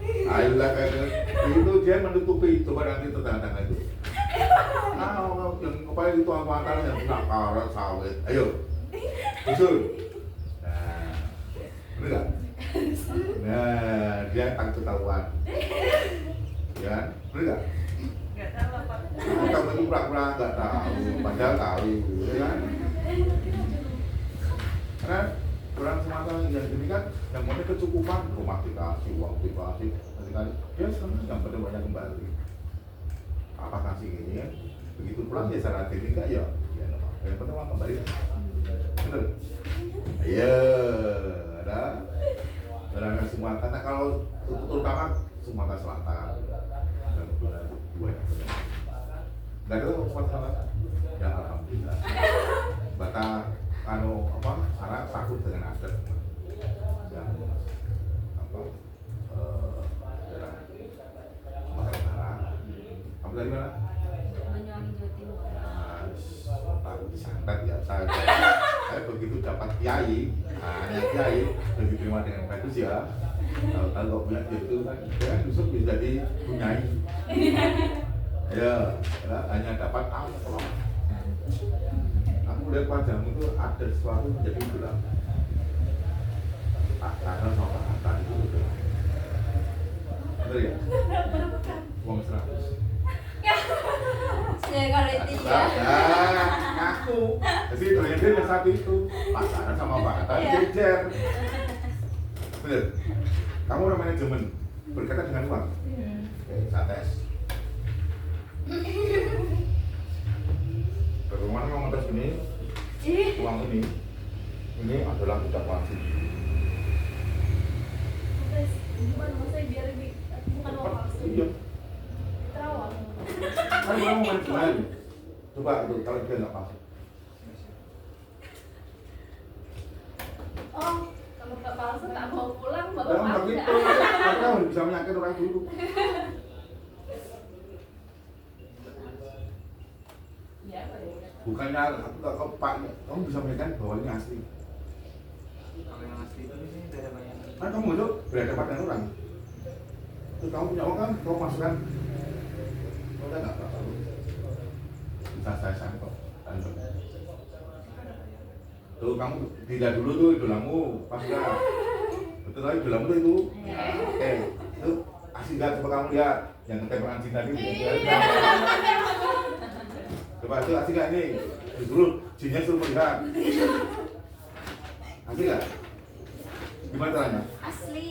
Ayolah itu dia menutupi, coba nanti tetangga itu. Yang kepala itu apa antara yang punya karet sawit. Ayo, usul. Nah, bener nggak? Nah, dia takut ketahuan. Ya, bener nggak? Nggak tahu apa. Kamu itu pura-pura nggak tahu, padahal tahu, ya kan? Karena orang Sumatera yang gini kan, yang penting kecukupan, rumah dikasih, uang dikasih, kali dia senang, yang penting banyak kembali. Apa kasih gini ya? Begitu pulang ya secara teknik enggak ya? Ya nggak apa-apa. Yang penting uang kembali. Bener? Iya, ada. Orang semua karena kalau terutama Sumatera Selatan dan kebetulan dua yang benar. Nggak ada Sumatera Selatan. Ya alhamdulillah. Batak apa syarat takut dengan adat yang apa daerah Sumatera Utara. Kamu dari mana? Banyuwangi, Jawa Timur. Tahu disantet ya saya begitu dapat kiai, kiai dan diterima dengan bagus ya. Kalau punya itu kan, dia justru bisa jadi punyai. Ya, hanya dapat amplop. Aku lihat wajahmu itu ada sesuatu menjadi gelap. Karena sama kata itu udah. Bener ya? Uang 100. Ya kalau itu ya. Aku. Jadi ternyata yang satu itu pacaran sama Pak Kata jejer. Bener. Kamu orang manajemen berkaitan dengan uang. Oke, saya tes. Bagaimana mau ngetes ini? Uang ini adalah tidak wajib. Terus gimana maksudnya biar ini bukan uang palsu? Iya. Terawang. Kan kamu manajemen. Coba itu kalau dia nggak paham. Oh, kalau nggak palsu tak mau pulang bapak Jangan palsu begitu. nggak? Kamu bisa menyakit orang dulu. Ya, Pak. Bukannya aku nggak kau Pak, kamu bisa menyakit bahwa ini asli. Kalau yang asli itu ini tidak ada bayangan. Kan kamu itu berhadapan dengan orang. Terus kamu punya uang kan, kamu masukkan. Kau udah nggak tahu. Bisa saya sampel. Tuh kamu tidak dulu tuh idolamu, pas nggak? Betul lagi idolamu tuh itu. Ya, oke. Itu asli nggak? Coba kamu lihat yang ketempelan cinta itu. Coba itu asli nggak ini? Disuruh jinnya suruh melihat. Asli nggak? Gimana caranya? Asli.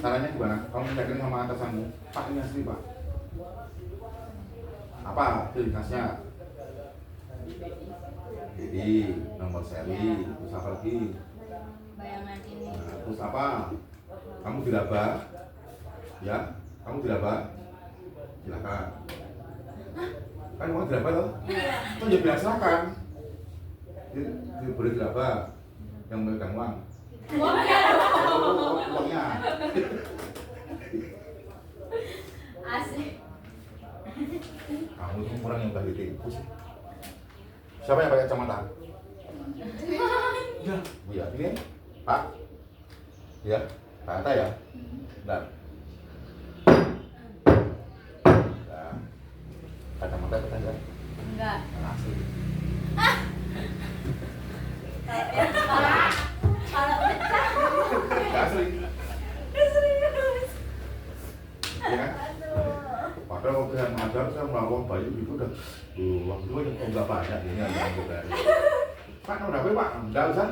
Caranya gimana? Kamu yakin sama atasanmu? Pak ini asli Pak. Apa ciri khasnya? Jadi nomor seri, terus apa lagi? Bayangan ini. Nah, terus apa? Kamu diraba? Ya? Kamu diraba? Silakan. Kan uang diraba loh? Oh ya bilang silakan. Boleh diraba yang memegang uang. Uangnya. Asli. Kamu itu orang yang udah ditipu sih. Siapa yang pakai kacamata? Ya. Iya, ini Pak. Ya, Pak Ata ya. Bentar. pepet aja. Enggak. Asli. Kalau pecah. Asli. Serius. Ya kan? Padahal waktu saya mengajar, saya melakukan bayi itu udah waktu itu enggak banyak ini ada gitu. Pak, nomor HP Pak, enggak usah.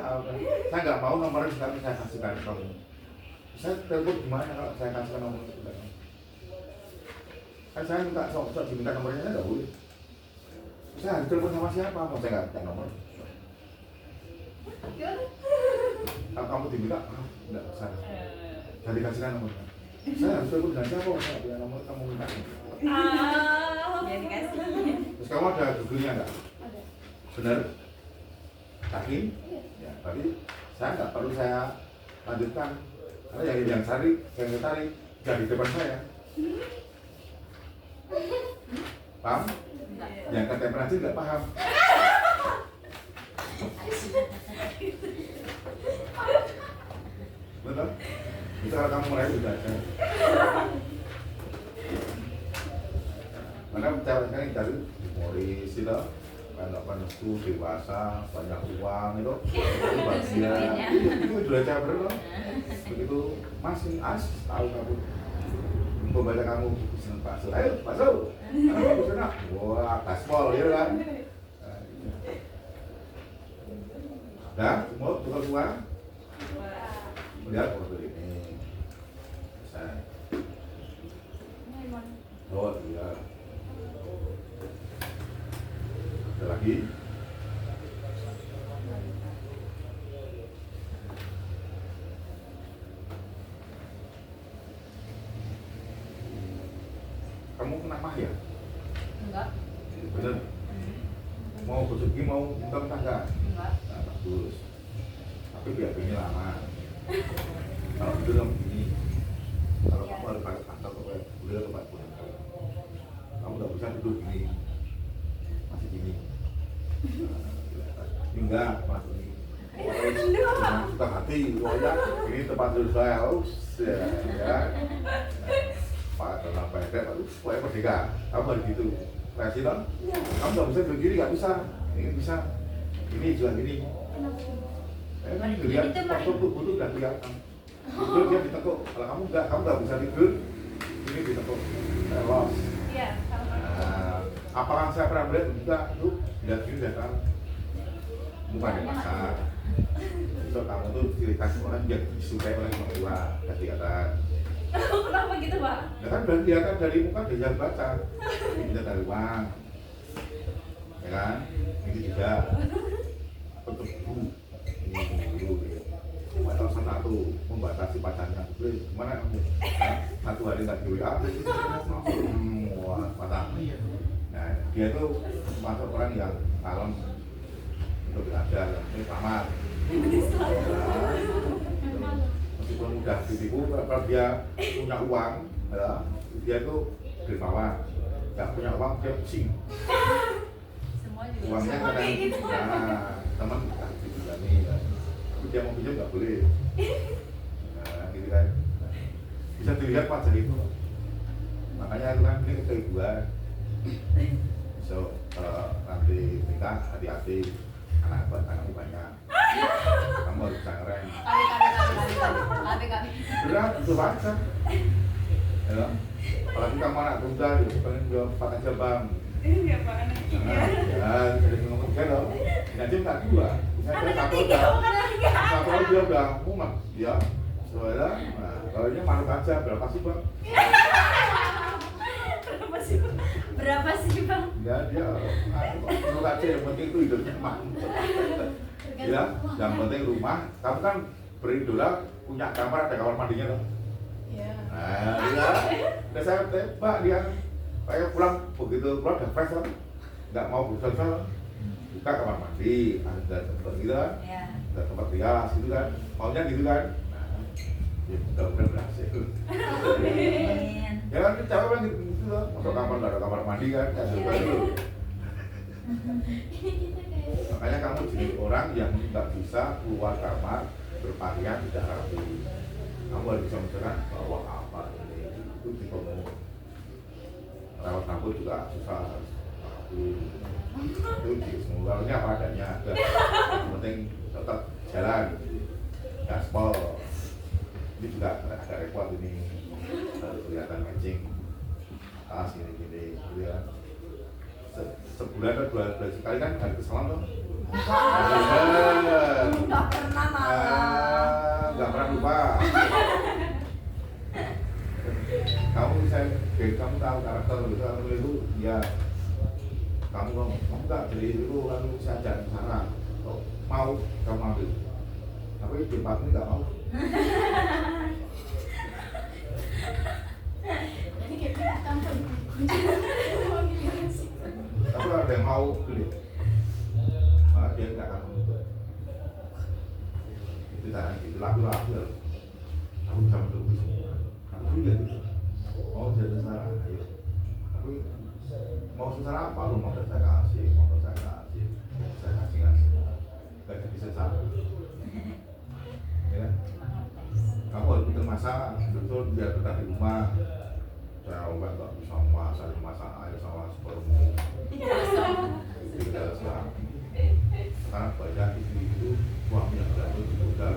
Saya nggak mau nomornya, tapi saya kasihkan kamu. Saya telepon gimana kalau saya kasihkan nomornya? Kan saya minta sok diminta nomornya enggak boleh. Saya harus telepon sama siapa? Mau saya nggak minta nomor. Kalau kamu diminta, enggak usah. Saya dikasihkan nomornya. Saya harus telepon dengan siapa? Saya nggak punya nomor, kamu minta. Ya dikasih. Terus kamu ada Google-nya enggak? Ada. Benar? Yakin? Iya. Ya, tapi saya nggak perlu saya lanjutkan. Karena yang tarik, yang tarik dari depan saya. Paham? Yang kata Prancis nggak paham. Betul? Itu kalau kamu mulai udah aja. Karena cewek kan yang cari humoris itu, kan itu dewasa, banyak uang itu bahagia. Itu udah cewek loh. Begitu masih tahu kamu. Pembaca kamu senang Pak Sul, ayo Pak Sul, kamu senang, wah gaspol ya kan? Dah, semua tukar uang, melihat foto ini, saya, oh iya, ada lagi, kamu kena mah ya? Enggak. Bener. Mau rezeki mau minta enggak? Enggak. Nah, bagus. Tapi biar ini lama. Kalau tidur kamu gini. Kalau kamu harus pakai kantor ke udah tempat pulang. Kamu nggak bisa tidur gini. Masih gini. Ini enggak, Mas ini. Suka hati, pokoknya ini tempat tidur saya. Ya. Pak dalam pendek, pokoknya merdeka. Kamu harus gitu. Reaksi dong. Kamu nggak bisa begini, nggak bisa. Ini bisa. Ini juga gini. Ini lihat postur tubuh itu udah kelihatan. Tidur dia ditekuk. Kalau kamu nggak bisa tidur. Ini ditekuk. Los. Iya. Nah, apakah saya pernah melihat juga tuh lihat gini lihat kan? Bukan yang masak. Itu kamu tuh ciri khas orang yang disukai oleh orang tua. Kelihatan. Kenapa gitu, Pak? Ya kan udah kelihatan dari muka dia yang baca. Ini dari uang. Ya kan? Ini juga. Untuk guru. Ini guru. Atau satu membatasi pacarnya. Gimana kamu? Satu hari tak WA. Wah, patah. Nah, dia itu masuk orang yang kalem untuk belajar. Ini selamat. Meskipun mudah ditipu, kalau dia punya uang, ya, dia itu dermawan. Nggak punya uang, dia pusing. Semua juga Uangnya sama kadang, kayak gitu. nah, teman nggak dibilani, ya. Tapi dia mau pinjam nggak boleh. Nah, gitu kan. Bisa dilihat wajah itu. Makanya itu kan ini keibuan. So, kalau nanti nikah, hati-hati. Anakmu banyak. Kamu harus bisa ngerem. Kami. Berat, itu baca. Ya. Apalagi kamu anak tunggal, ya pengen jual 4 aja bang. Iya, Pak, anak Nah, ya, jadi ngomong kan dong. Nanti tak dua. Misalnya satu dia udah mumet, ya. Soalnya, nah, kalau ini manut aja berapa sih bang? Berapa sih, Bang? Ya dia, manut aja yang penting itu hidupnya mantap. Ya, yang penting rumah. Kamu kan beridola punya kamar, ada kamar mandinya loh. Iya. Nah, ya, udah saya tembak dia. Kayak pulang begitu pulang udah fresh kan, nggak mau berusaha buka kamar mandi, ada tempat gitu kan, Iya. ada tempat rias gitu kan, maunya gitu kan. Nah, ya mudah-mudahan berhasil. Amin. Ya kan capek kan gitu loh, masuk kamar nggak ada kamar mandi kan, ya coba dulu. Makanya kamu jadi orang yang nggak bisa keluar kamar berpakaian tidak rapi. Kamu harus bisa mencerah bawa apa ini itu tipe rawat rambut juga susah. itu semuanya apa adanya, yang penting tetap jalan, gaspol. Ini juga agak repot ini, kelihatan matching, gini, gitu ya. Sebulan atau 2 bulan sekali kan hari kesalahan tuh. Nggak pernah malah. Nggak pernah lupa. Kamu tahu karakter itu ya. Kamu nggak beli itu lalu saya ajak ke sana. Mau kamu ambil. Tapi di tempat ini nggak mau. Ini kayak tampil. Tapi ada yang mau beli, malah dia nggak akan menuntut. Itu caranya gitu, laku-laku ya. Aku bisa menuntut semua. Aku juga gitu. Mau jadi salah, ayo. Tapi mau susah apa lu mau saya kasih, saya kasih. Gak jadi sesat. Ya. Kamu harus putar masak, betul biar betah di rumah. Saya obat nggak bisa masak air sama supermu. Sekarang banyak itu suami yang berani juga.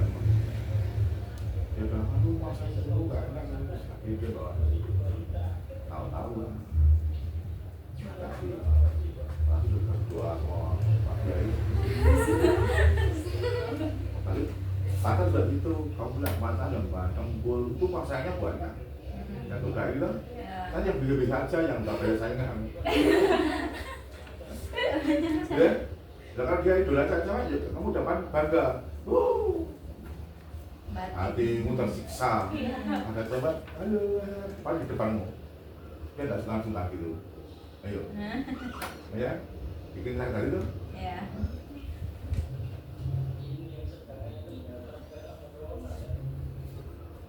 Dia bilang, aduh masak dulu nggak enak. Tapi dia bawa tahu-tahu. Tapi juga berdoa sama Pak Kiai. Tapi Tata juga gitu, kamu bilang mata dan kembul itu masaknya banyak. Yang udah itu kan yang bisa aja yang nggak bayar saingan. Ya, kalau dia idola cewek ya kamu dapat bangga. Hatimu tersiksa. Ada coba, aduh, paling di depanmu. Dia nggak langsung gitu. Ayo, ya, bikin saya tadi tuh. Ya.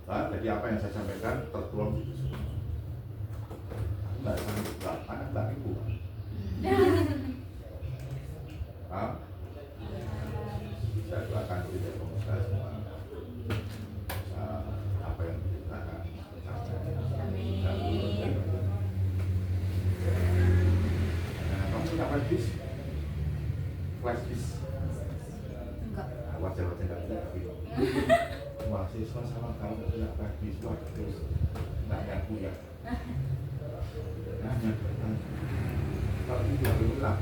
Nah, jadi apa yang saya sampaikan tertuang di situ. Nggak sanggup, anak nggak ibu. Saya doakan kita pemirsa semua. Apa yang diceritakan kamu punya flash disk? Flash disk? Enggak. Wajar-wajar nggak punya tapi mahasiswa sama kamu punya flash disk terus nggak yang punya. Nanya, kalau ini tidak berulang,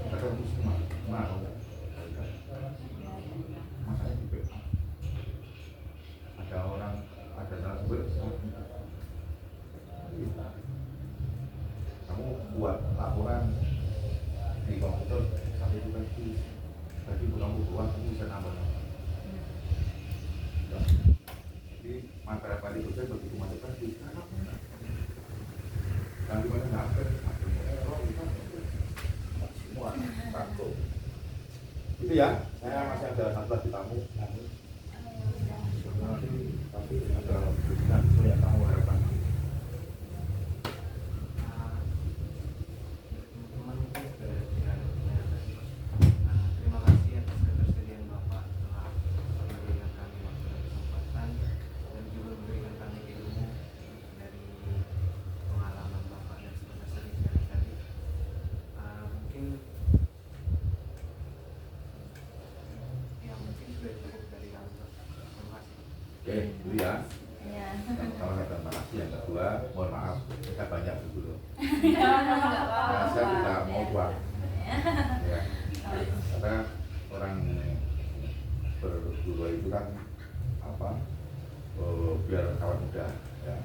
kata kamu semua, mau masanya di PA. Ada orang, ada narasumber, kamu buat laporan di komputer sampai itu tadi kamu buat, kamu bisa nambah. Jadi materi itu saya begitu materi nanti mana sampai semua satu itu ya. Saya masih ada 11 tamu nanti ada bukan yang kamu harapkan. Teman-teman mungkin sudah tidak terima kasih atas ketersediaan Bapak telah memberikan kami waktu dan kesempatan dan juga memberikan kami ilmu dari pengalaman Bapak dan sebenarnya sering tadi. Mungkin sudah cukup dari kami. Terima kasih. Oke, itu ya. Iya. Pertama saya terima kasih, yang kedua mohon maaf kita banyak dulu. Enggak apa-apa. Nah, saya tidak mau buat ya. Karena orang berdua itu kan apa biar kawan muda ya.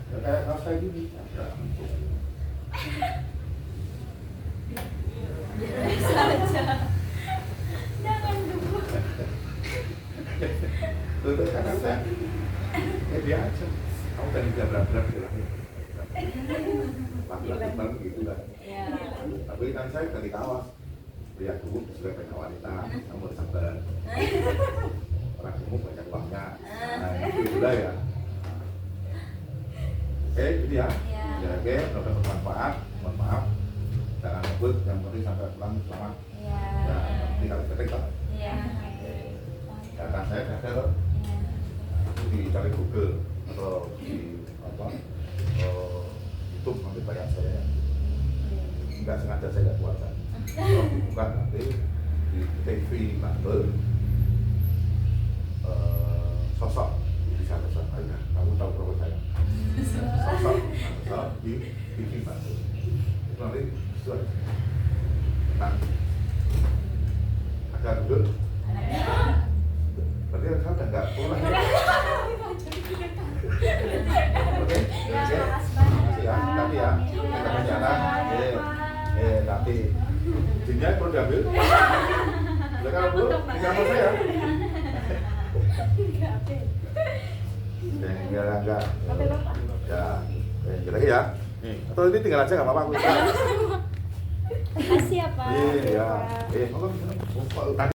Ya kayak kaos kayak gini ya, untuk Biasa aja. Jangan dulu. itu karena saya dia aja kamu kan tidak berat-berat gitu lah laki-laki paling gitu kan. Iya. Tapi kan saya dari kawas pria gemuk sudah banyak wanita, kamu harus sabar. Orang gemuk banyak uangnya, nah itu juga ya. Oke, gitu ya. Ya oke, semoga bermanfaat. Mohon maaf, jangan ngebut, yang penting sampai pulang selamat. Iya. Ya, tinggal ketik kok. Iya. Data saya ada kok. Itu dicari Google atau di apa YouTube nanti banyak saya. nggak sengaja saya nggak buatkan. Kalau dibuka nanti di TV Bantul sosok bisa pesan aja. Kamu tahu berapa saya? Sosok di TV Bantul. Itu nanti itu aja. Nah, agak duduk. Berarti kan udah nggak pulang ya? Oke, makasih ya. Tapi ya, kita berjalan. Nanti jinnya perlu diambil. Boleh kan Bu? Ini sama saya. Enggak. Ya, kita lagi ya. Nih, atau ini tinggal aja nggak apa-apa. Makasih ya Pak. Iya. Tadi